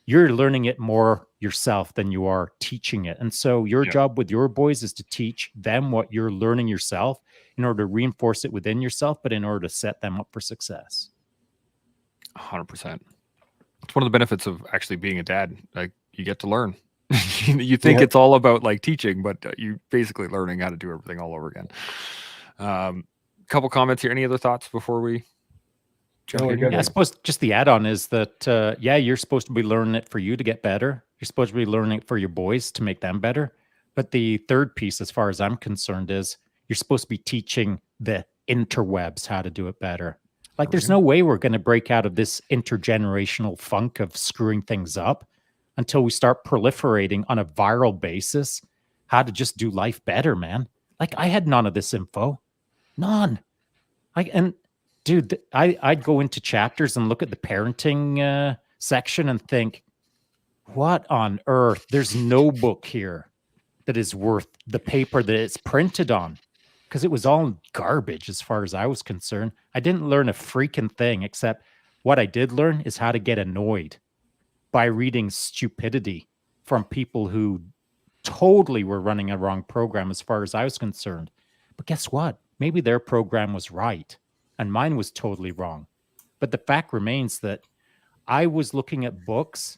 You're learning it more yourself than you are teaching it. And so your job with your boys is to teach them what you're learning yourself in order to reinforce it within yourself, but in order to set them up for success. 100%. It's one of the benefits of actually being a dad. Like, you get to learn. You think it's all about like teaching, but you basically learning how to do everything all over again. Couple comments here. Any other thoughts before we jump in? Yeah, I suppose just the add-on is that, you're supposed to be learning it for you to get better. You're supposed to be learning it for your boys to make them better. But the third piece, as far as I'm concerned, is you're supposed to be teaching the interwebs how to do it better. Like, there's no way we're going to break out of this intergenerational funk of screwing things up until we start proliferating on a viral basis how to just do life better, man. Like, I had none of this info. None. Dude, I'd go into chapters and look at the parenting section and think, what on earth? There's no book here that is worth the paper that it's printed on, because it was all garbage as far as I was concerned. I didn't learn a freaking thing, except what I did learn is how to get annoyed by reading stupidity from people who totally were running a wrong program as far as I was concerned. But guess what? Maybe their program was right and mine was totally wrong. But the fact remains that I was looking at books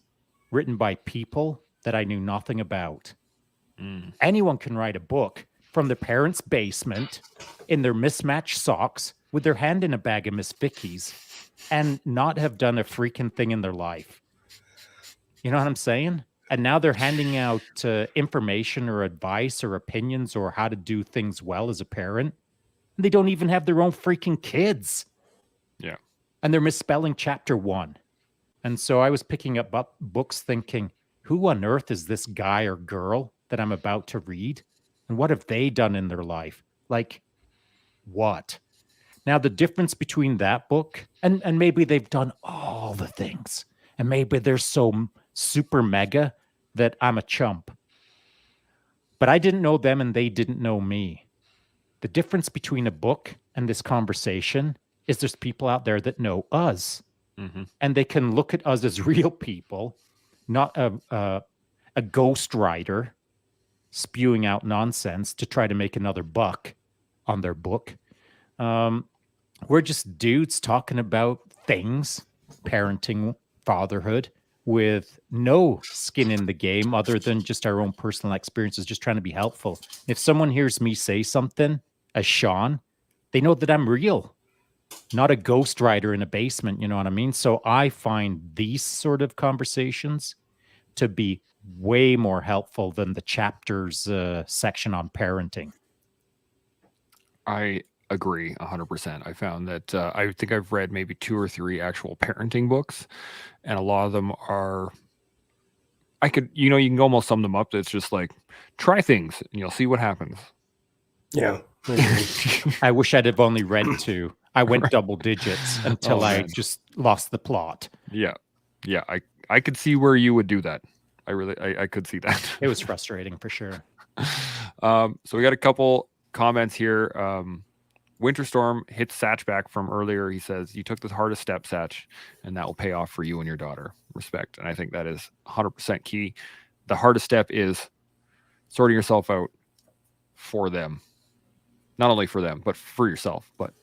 written by people that I knew nothing about. Anyone can write a book from their parents' basement in their mismatched socks with their hand in a bag of Miss Vickies and not have done a freaking thing in their life. You know what I'm saying? And now they're handing out information or advice or opinions or how to do things well as a parent. And they don't even have their own freaking kids. Yeah. And they're misspelling chapter 1. And so I was picking up books thinking, who on earth is this guy or girl that I'm about to read? And what have they done in their life? Like, what? Now, the difference between that book, and maybe they've done all the things, and maybe they're so super mega that I'm a chump. But I didn't know them and they didn't know me. The difference between a book and this conversation is there's people out there that know us. And they can look at us as real people, not a ghostwriter spewing out nonsense to try to make another buck on their book. We're just dudes talking about things, parenting, fatherhood, with no skin in the game other than just our own personal experiences, just trying to be helpful. If someone hears me say something as Shaun, they know that I'm real, not a ghostwriter in a basement. You know what I mean? So I find these sort of conversations to be way more helpful than the chapters section on parenting. I agree 100%. I found that I think I've read maybe 2 or 3 actual parenting books, and a lot of them are. I could, you can almost sum them up. It's just like, try things and you'll see what happens. Yeah. I wish I'd have only read 2. I went double digits until I man. just lost the plot. Yeah. I could see where you would do that. I could see that. It was frustrating for sure. So we got a couple comments here. Winterstorm hits Satch back from earlier. He says, "You took the hardest step, Satch, and that will pay off for you and your daughter. Respect." And I think that is 100% key. The hardest step is sorting yourself out for them. Not only for them, but for yourself, but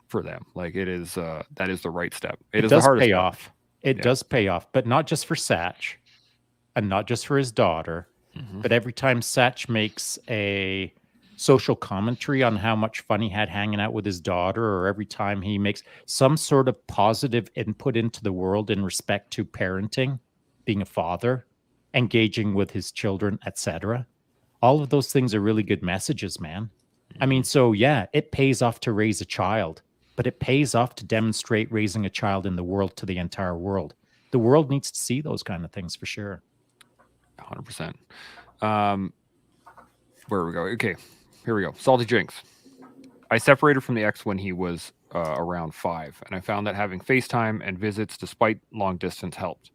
for them. Like, it is, that is the right step. It is the does hardest pay step. off. It does pay off, but not just for Satch and not just for his daughter, but every time Satch makes a social commentary on how much fun he had hanging out with his daughter, or every time he makes some sort of positive input into the world in respect to parenting, being a father, engaging with his children, etc. All of those things are really good messages, man. I mean, so yeah, it pays off to raise a child, but it pays off to demonstrate raising a child in the world to the entire world. The world needs to see those kind of things for sure. 100%. Where we go? Okay, here we go. Salty Jinx. I separated from the ex when he was around 5, and I found that having FaceTime and visits despite long distance helped.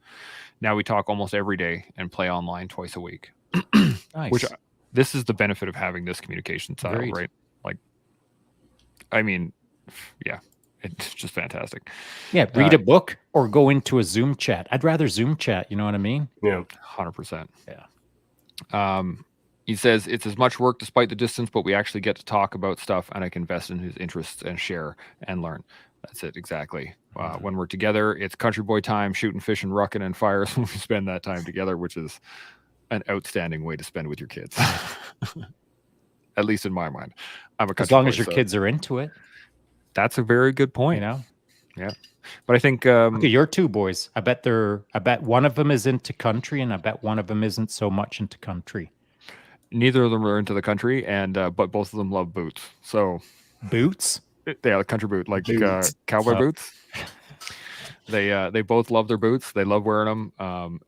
Now we talk almost every day and play online twice a week. Nice. Which, this is the benefit of having this communication style, Agreed. right? Like, I mean, yeah, it's just fantastic. Yeah, read a book or go into a Zoom chat. I'd rather Zoom chat, you know what I mean? Yeah. 100%. Yeah. He says, "It's as much work despite the distance, but we actually get to talk about stuff and I can invest in his interests and share and learn." That's it, exactly. When we're together, it's country boy time, shooting, fishing, rucking, and fires when we spend that time together, which is an outstanding way to spend with your kids. At least in my mind. I'm a country As long boy, as your so kids are into it, that's a very good point. you know? Yeah. But I think Look at your 2 boys. I bet one of them is into country and I bet one of them isn't so much into country. neither of them are into the country, and but both of them love boots. So Boots? they are country boot, like Boots. cowboy boots. They both love their boots. They love wearing them.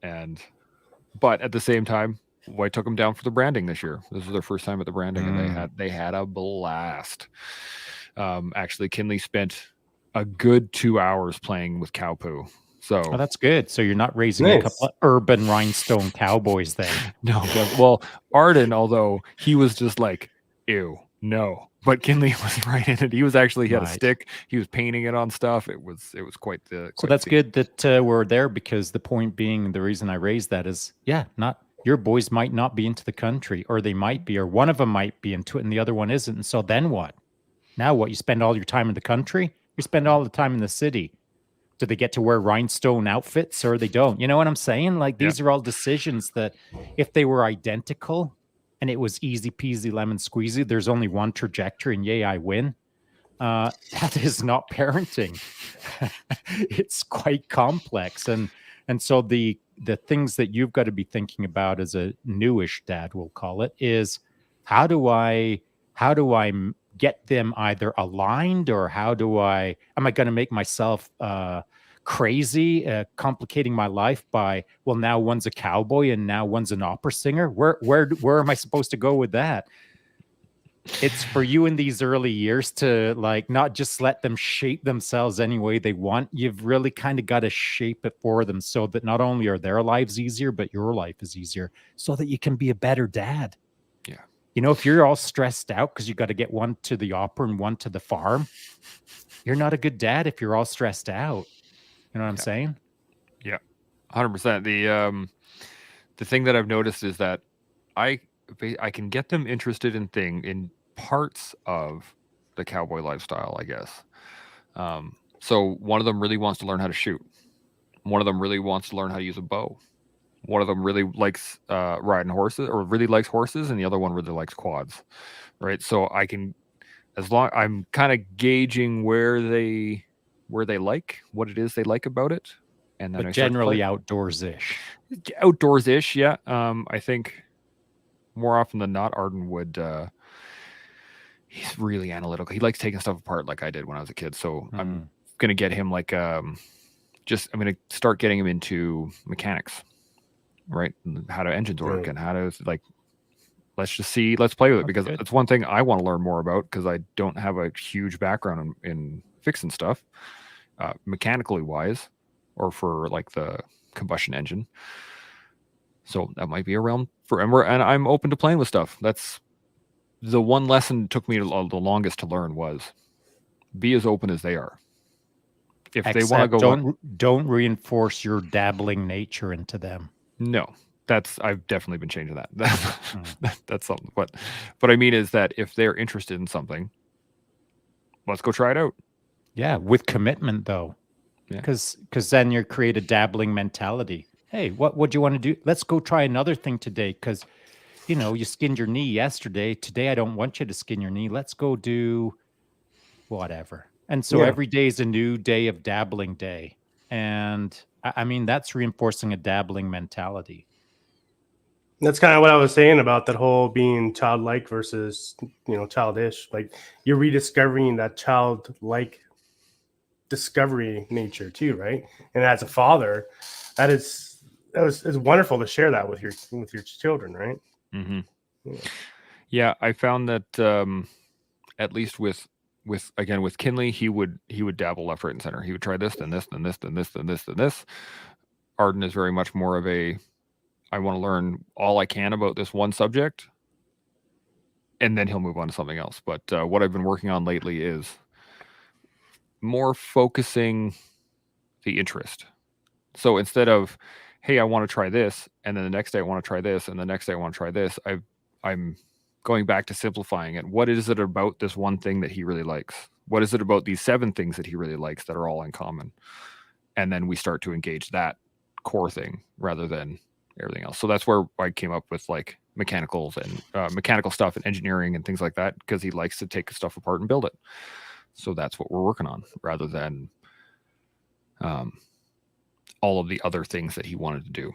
But at the same time, I took them down for the branding this year. This was their first time at the branding, and they had a blast. Actually, Kinley spent a good 2 hours playing with cow poo. So that's good. So you're not raising a couple of urban rhinestone cowboys then. No. Well, Arden, although he was just like, ew, no. But Kinley was right in it. He was actually, he had a stick. He was painting it on stuff. It was quite the. So that's good that we're there, because the point being, the reason I raised that is, not your boys might not be into the country, or they might be, or one of them might be into it and the other one isn't. And so then what? Now what? You spend all your time in the country? You spend all the time in the city. Do they get to wear rhinestone outfits or they don't? You know what I'm saying? Like, these are all decisions that if they were identical and it was easy peasy lemon squeezy, there's only one trajectory and yay, I win. That is not parenting. It's quite complex. And so the things that you've got to be thinking about as a newish dad, we'll call it, is how do I get them either aligned, or am I going to make myself crazy, complicating my life by, well, now one's a cowboy and now one's an opera singer? Where am I supposed to go with that? It's for you in these early years to, like, not just let them shape themselves any way they want. You've really kind of got to shape it for them so that not only are their lives easier, but your life is easier, so that you can be a better dad. Yeah. You know, if you're all stressed out because you got to get one to the opera and one to the farm, you're not a good dad if you're all stressed out. You know what I'm saying? Yeah, 100%. The thing that I've noticed is that I can get them interested in parts of the cowboy lifestyle, I guess. So one of them really wants to learn how to shoot. One of them really wants to learn how to use a bow. One of them really likes riding horses, or really likes horses, and the other one really likes quads. Right. So I can, as long I'm kind of gauging where they like, what it is they like about it, and then But I start to generally play. outdoors-ish. Outdoors-ish, yeah. I think more often than not, Arden would. He's really analytical. He likes taking stuff apart, like I did when I was a kid. So I'm gonna get him like I'm gonna start getting him into mechanics, right? How do engines work, and how to like. Let's play with it, because it's one thing I want to learn more about, because I don't have a huge background in fixing stuff, mechanically wise, or for like the combustion engine. So that might be a realm for Ember, and I'm open to playing with stuff. That's the one lesson took me the longest to learn, was be as open as they are. If they want to go, don't reinforce your dabbling nature into them. No, I've definitely been changing that. That's something. But I mean is that if they're interested in something, let's go try it out. Yeah, with commitment though, because then you create a dabbling mentality. Hey, what do you want to do? Let's go try another thing today, because you skinned your knee yesterday. Today I don't want you to skin your knee. Let's go do whatever. And so every day is a new day of dabbling day, and I mean that's reinforcing a dabbling mentality. That's kind of what I was saying about that whole being childlike versus, childish. Like, you're rediscovering that childlike discovery nature too, right? And as a father, it's wonderful to share that with your children, right? Mm-hmm. Yeah, I found that at least with Kinley, he would dabble left, right, and center. He would try this, then this, then this, then this, then this, then this. Arden is very much more of a, I want to learn all I can about this one subject, and then he'll move on to something else. But what I've been working on lately is more focusing the interest. So instead of, hey, I want to try this, and then the next day I want to try this, and the next day I want to try this, I'm going back to simplifying it. What is it about this one thing that he really likes? What is it about these 7 things that he really likes that are all in common? And then we start to engage that core thing rather than everything else. So that's where I came up with like mechanicals and mechanical stuff and engineering and things like that, because he likes to take stuff apart and build it. So that's what we're working on, rather than all of the other things that he wanted to do.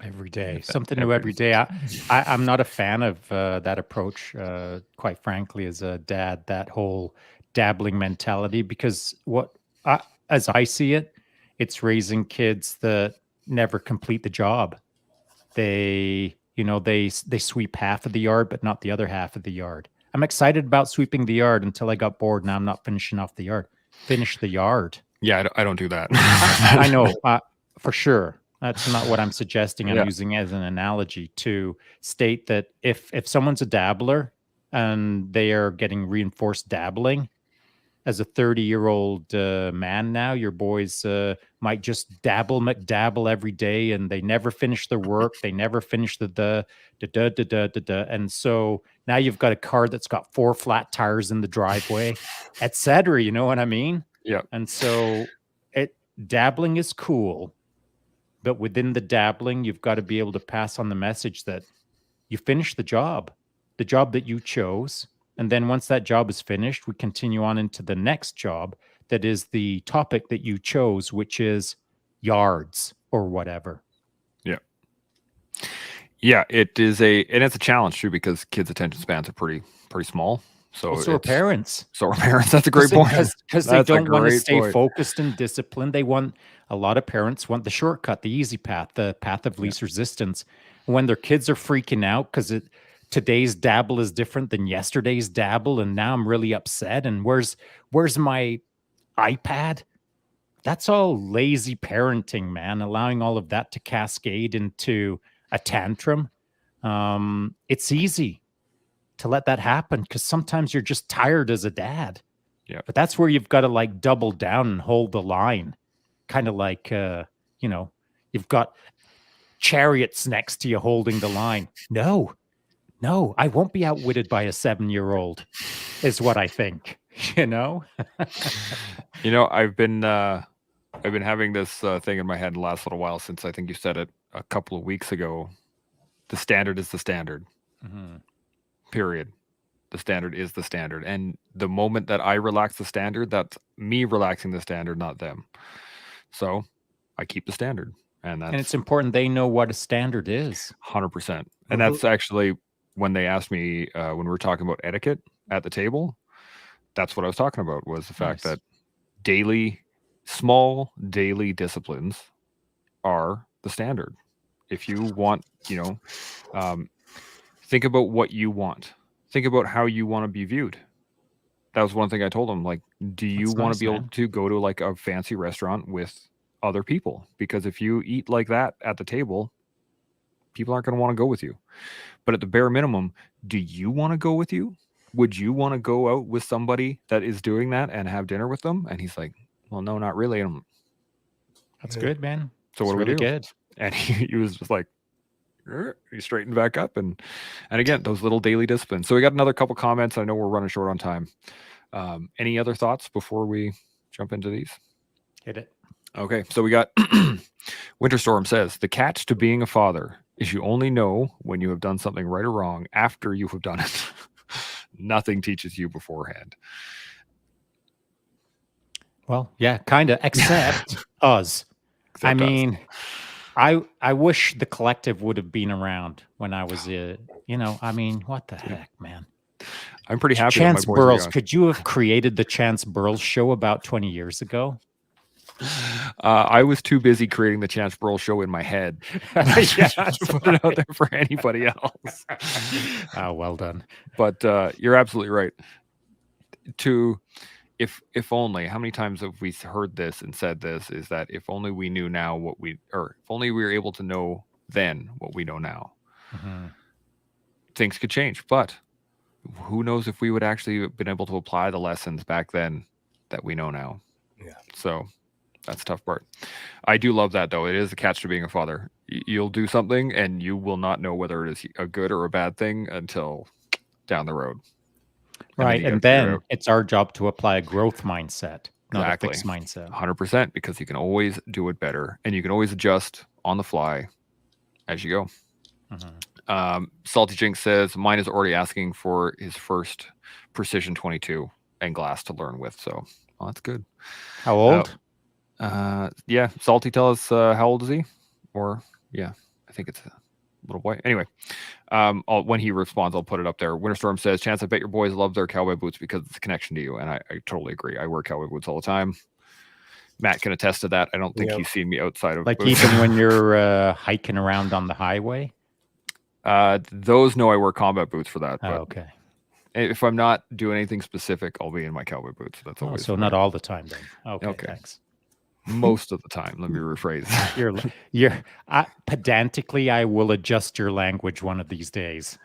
Every day, something new every day. I'm not a fan of that approach, quite frankly, as a dad, that whole dabbling mentality, because as I see it, it's raising kids that never complete the job. They sweep half of the yard, but not the other half of the yard. I'm excited about sweeping the yard until I got bored. Now I'm not finishing off the yard. Finish the yard. Yeah, I don't do that. I know, for sure. That's not what I'm suggesting. I'm using as an analogy to state that if someone's a dabbler and they are getting reinforced dabbling, as a 30-year-old man now, your boys might just dabble every day, and they never finish their work. They never finish the and so now you've got a car that's got 4 flat tires in the driveway, etc. You know what I mean? Yeah. And so dabbling is cool, but within the dabbling, you've got to be able to pass on the message that you finish the job that you chose. And then once that job is finished, we continue on into the next job that is the topic that you chose, which is yards or whatever. Yeah. Yeah, it's a challenge too, because kids' attention spans are pretty small. So are parents. So are parents. That's a great point. Because they don't want to stay focused and disciplined. A lot of parents want the shortcut, the easy path, the path of least resistance. When their kids are freaking out because today's dabble is different than yesterday's dabble, and now I'm really upset, and where's my iPad? That's all lazy parenting, man, allowing all of that to cascade into a tantrum. It's easy to let that happen because sometimes you're just tired as a dad. Yeah. But that's where you've got to like double down and hold the line. Kind of like you've got chariots next to you holding the line. No, I won't be outwitted by a 7-year-old, is what I think, I've been having this thing in my head the last little while since I think you said it a couple of weeks ago. The standard is the standard. Mm-hmm. Period. The standard is the standard. And the moment that I relax the standard, that's me relaxing the standard, not them. So I keep the standard. And And it's that's important they know what a standard is. 100%. And that's actually when they asked me when we were talking about etiquette at the table, that's what I was talking about was the fact Nice. that small daily disciplines are the standard. If you want, think about what you want. Think about how you want to be viewed. That was one thing I told him. Like, do you That's want nice, to be able man. to go to like a fancy restaurant with other people? Because if you eat like that at the table, people aren't going to want to go with you. But at the bare minimum, do you want to go with you? Would you want to go out with somebody that is doing that and have dinner with them? And he's like, well, no, not really. And I'm, That's good, man. so what It's do we really do? good. And he was just like, he straightened back up. And again, those little daily disciplines. So we got another couple comments. I know we're running short on time. Any other thoughts before we jump into these? Hit it. Okay, so we got Winterstorm says, the catch to being a father is you only know when you have done something right or wrong after you have done it. Nothing teaches you beforehand. Well, yeah, kind of, except us. I mean, I wish the collective would have been around when I was, I mean, what the heck, man? I'm pretty happy Chance that my boys are Burles, young. could you have created the Chance Burles show about 20 years ago? I was too busy creating the Chance Burles show in my head to put it out there for anybody else. Oh, well done. But you're absolutely right. If only, how many times have we heard this and said this, is that if only we knew now if only we were able to know then what we know now, things could change. But who knows if we would actually have been able to apply the lessons back then that we know now. Yeah. So that's the tough part. I do love that, though. It is a catch to being a father. You'll do something and you will not know whether it is a good or a bad thing until down the road. Right. And then it's our job to apply a growth mindset, not a fixed mindset. 100%, because you can always do it better and you can always adjust on the fly as you go. Salty Jinx says, mine is already asking for his first Precision 22 and glass to learn with. So, well, that's good. How old? Yeah. Salty, tell us how old is he? Or, yeah, I think it's a little boy. Anyway, when he responds, I'll put it up there. Winterstorm says, Chance, I bet your boys love their cowboy boots because it's a connection to you. And I totally agree. I wear cowboy boots all the time. Matt can attest to that. I don't think he's seen me outside of like boots. Even when you're hiking around on the highway? Those know I wear combat boots for that. But okay. If I'm not doing anything specific, I'll be in my cowboy boots. That's always so not all the time then. Okay. Thanks. Most of the time. Let me rephrase. Pedantically, I will adjust your language one of these days.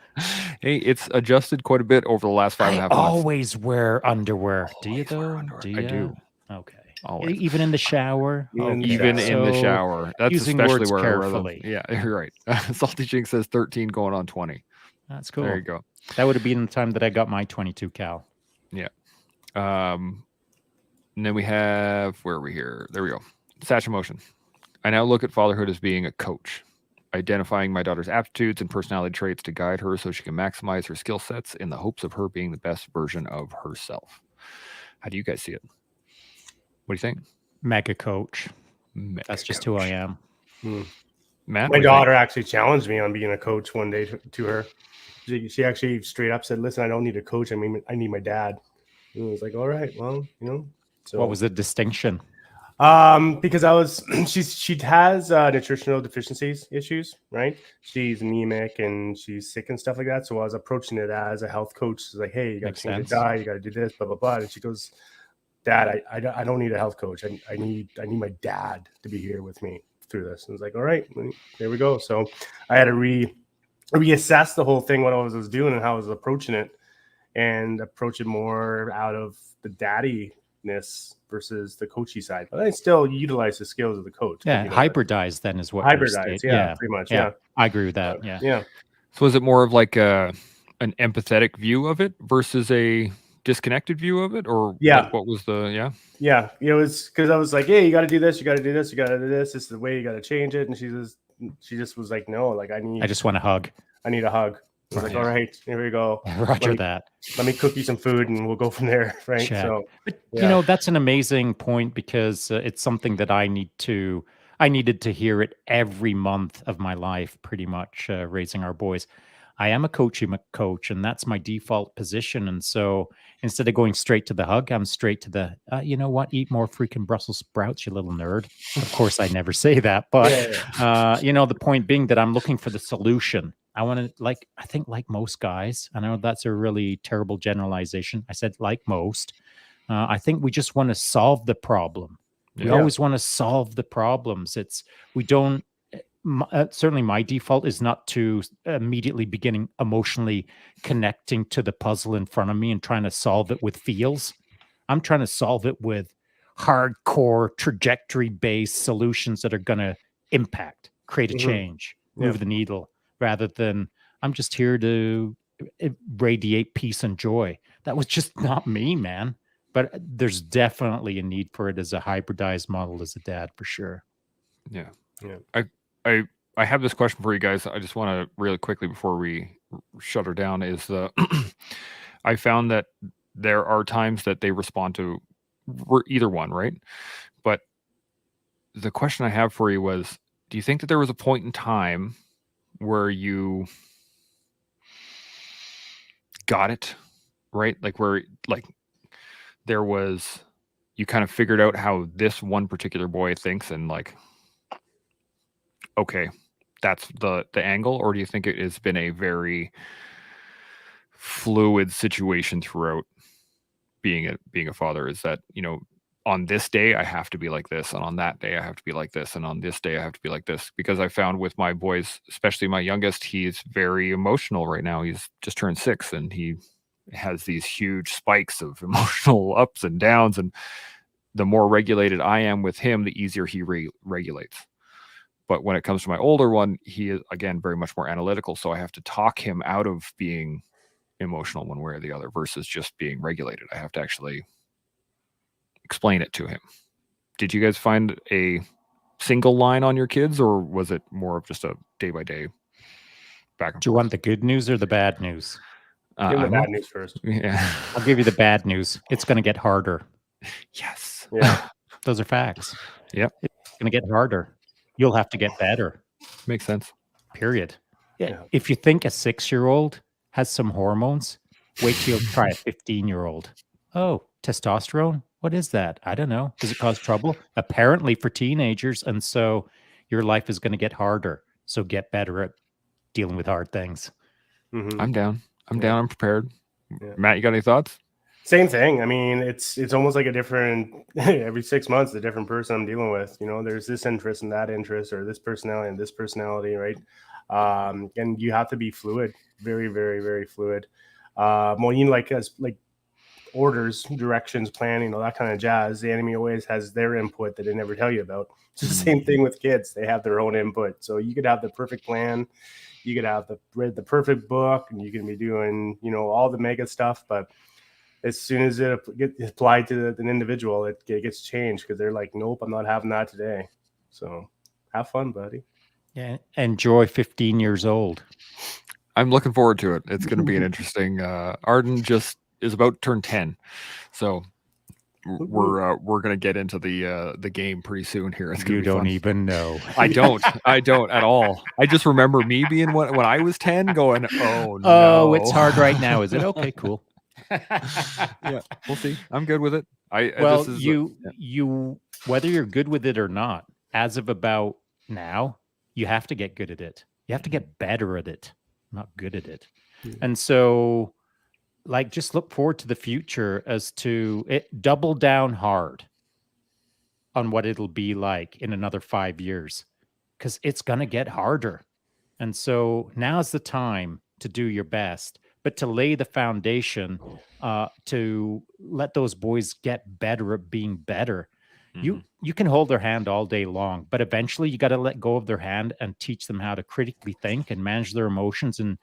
Hey, it's adjusted quite a bit over the last 5.5 months. I always wear underwear. Do you though? I do. Okay. Always. Even in the shower? Even in the shower. That's using especially words where carefully. Yeah, you're right. Salty Jinx says 13 going on 20. That's cool. There you go. That would have been the time that I got my 22 cal. Yeah. And then we have, where are we here? There we go. Satch Emotion. I now look at fatherhood as being a coach, identifying my daughter's aptitudes and personality traits to guide her so she can maximize her skill sets in the hopes of her being the best version of herself. How do you guys see it? What do you think? Mega coach. That's just who I am. Matt, my daughter actually challenged me on being a coach one day to her. She actually straight up said, listen, I don't need a coach. I mean, I need my dad. And I was like, all right, well, So what was the distinction? Because she has nutritional deficiencies issues, right? She's anemic and she's sick and stuff like that. So I was approaching it as a health coach. It's like, hey, you got to change your diet, you got to do this, blah, blah, blah. And she goes, Dad, I don't need a health coach. I need my dad to be here with me through this. And I was like, all right, there we go. So I had to reassess the whole thing, what I was doing and how I was approaching it, and approach it more out of the daddiness versus the coachy side. But I still utilize the skills of the coach. Yeah, hybridize then is what hybridize. Yeah, pretty much. Yeah, I agree with that. Yeah. So is it more of like an empathetic view of it versus a disconnected view of it, or Yeah. like, what was the Yeah, it was because I was like, "Hey, you got to do this. You got to do this. You got to do this. This is the way you got to change it." And she just was like, "No, like I just want a hug. I need a hug." I was like, Right. "All right, here we go. Roger that. Let me cook you some food, and we'll go from there." Right. Chat. So, But yeah. that's an amazing point because it's something that I needed to hear it every month of my life, pretty much raising our boys. I am a coachy coach, and that's my default position. And so instead of going straight to the hug, I'm straight to the, you know what, eat more freaking Brussels sprouts, you little nerd. Of course, I never say that, but the point being that I'm looking for the solution. I want to, I think like most guys, I know that's a really terrible generalization. I said like most. I think we just want to solve the problem. We always want to solve the problems. We don't, certainly my default is not to immediately beginning emotionally connecting to the puzzle in front of me and trying to solve it with feels. I'm trying to solve it with hardcore trajectory-based solutions that are going to impact, create a change, move the needle, rather than I'm just here to radiate peace and joy. That was just not me, man. But there's definitely a need for it as a hybridized model as a dad, for sure. Yeah. Yeah. I have this question for you guys. I just want to really quickly before we shut her down is I found that there are times that they respond to either one, right? But the question I have for you was, do you think that there was a point in time where you got it, right? Like where there was, you kind of figured out how this one particular boy thinks and like, okay, that's the angle? Or do you think it has been a very fluid situation throughout being a father? Is that, on this day I have to be like this, and on that day I have to be like this, and on this day I have to be like this? Because I found with my boys, especially my youngest, he's very emotional right now. He's just turned 6 and he has these huge spikes of emotional ups and downs, and the more regulated I am with him, the easier he regulates. But when it comes to my older one, he is, again, very much more analytical. So I have to talk him out of being emotional one way or the other versus just being regulated. I have to actually explain it to him. Did you guys find a single line on your kids, or was it more of just a day by day back and forth? Do you want the good news or the bad news? Give the bad news first. Yeah. I'll give you the bad news. It's going to get harder. Yes. Yeah. Those are facts. Yep. It's going to get harder. You'll have to get better. Makes sense. Period. Yeah. If you think a 6-year-old has some hormones, wait till you try a 15-year-old. Oh, testosterone? What is that? I don't know. Does it cause trouble? Apparently for teenagers. And so your life is going to get harder. So get better at dealing with hard things. Mm-hmm. I'm down. I'm down. I'm prepared. Yeah. Matt, you got any thoughts? Same thing. I mean, it's almost like a different every 6 months, a different person I'm dealing with. There's this interest and that interest, or this personality and this personality, right? And you have to be fluid, very, very, very fluid. Like orders, directions, planning, all that kind of jazz. The enemy always has their input that they never tell you about. It's the same thing with kids; they have their own input. So you could have the perfect plan, you could have read the perfect book, and you can be doing all the mega stuff, but as soon as it gets applied to an individual, it gets changed because they're like, nope, I'm not having that today. So have fun, buddy. Yeah. Enjoy 15 years old. I'm looking forward to it. It's going to be an interesting. Arden just is about to turn 10. So we're going to get into the game pretty soon here. It's going to be fun. You don't even know. I don't at all. I just remember me being when I was 10 going, oh, no. Oh, it's hard right now. Is it? Okay, cool. Yeah, we'll see. I'm good with it. You whether you're good with it or not, as of about now, you have to get good at it. You have to get better at it, not good at it. And so, just look forward to the future as to it. Double down hard on what it'll be like in another 5 years, because it's going to get harder. And so now's the time to do your best, but to lay the foundation, to let those boys get better at being better. You can hold their hand all day long, but eventually you got to let go of their hand and teach them how to critically think and manage their emotions and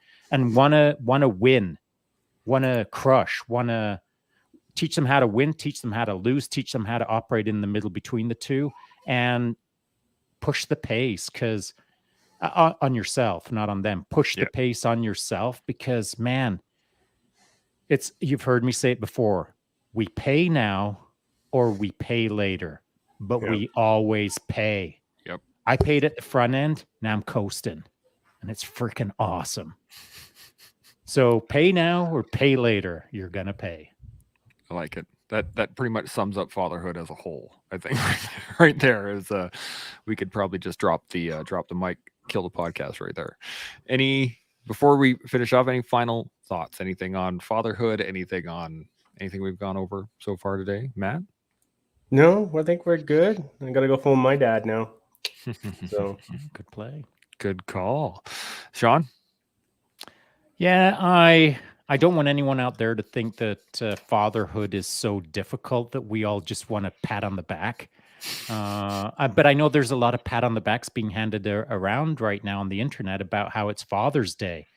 want to win, want to crush, want to teach them how to win, teach them how to lose, teach them how to operate in the middle between the two, and push the pace because on yourself, not on them. Push the pace on yourself because, man, you've heard me say it before. We pay now or we pay later, but we always pay. Yep. I paid at the front end. Now I'm coasting, and it's freaking awesome. So pay now or pay later. You're going to pay. I like it. That pretty much sums up fatherhood as a whole. I think right there is we could probably just drop the mic, kill the podcast right there. Before we finish off, any final thoughts? Anything on fatherhood? Anything we've gone over so far today, Matt? No, I think we're good. I gotta go phone my dad now. So good play. Good call, Shaun. Yeah, I don't want anyone out there to think that fatherhood is so difficult that we all just want a pat on the back. But I know there's a lot of pat on the backs being handed around right now on the internet about how it's Father's Day.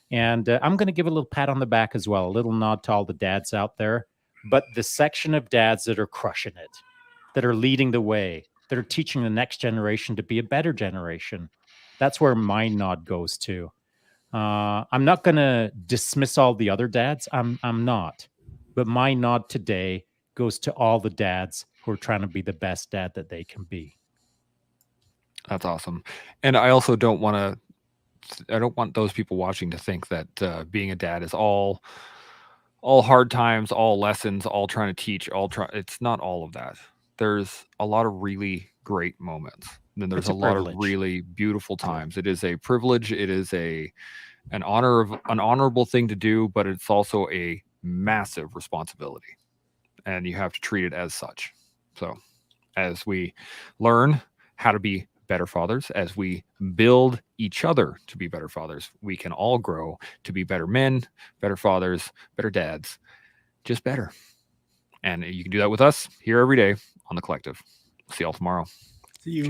And I'm going to give a little pat on the back as well, a little nod to all the dads out there. But the section of dads that are crushing it, that are leading the way, that are teaching the next generation to be a better generation, that's where my nod goes to. I'm not going to dismiss all the other dads. I'm not. But my nod today goes to all the dads who are trying to be the best dad that they can be. That's awesome. And I also don't want those people watching to think that being a dad is all hard times, all lessons, all trying to teach, it's not all of that. There's a lot of really great moments. And then there's a lot of really beautiful times. It is a privilege. It is an honorable thing to do, but it's also a massive responsibility, and you have to treat it as such. So as we learn how to be better fathers, as we build each other to be better fathers, we can all grow to be better men, better fathers, better dads, just better. And you can do that with us here every day on The Collective. See y'all tomorrow. See you.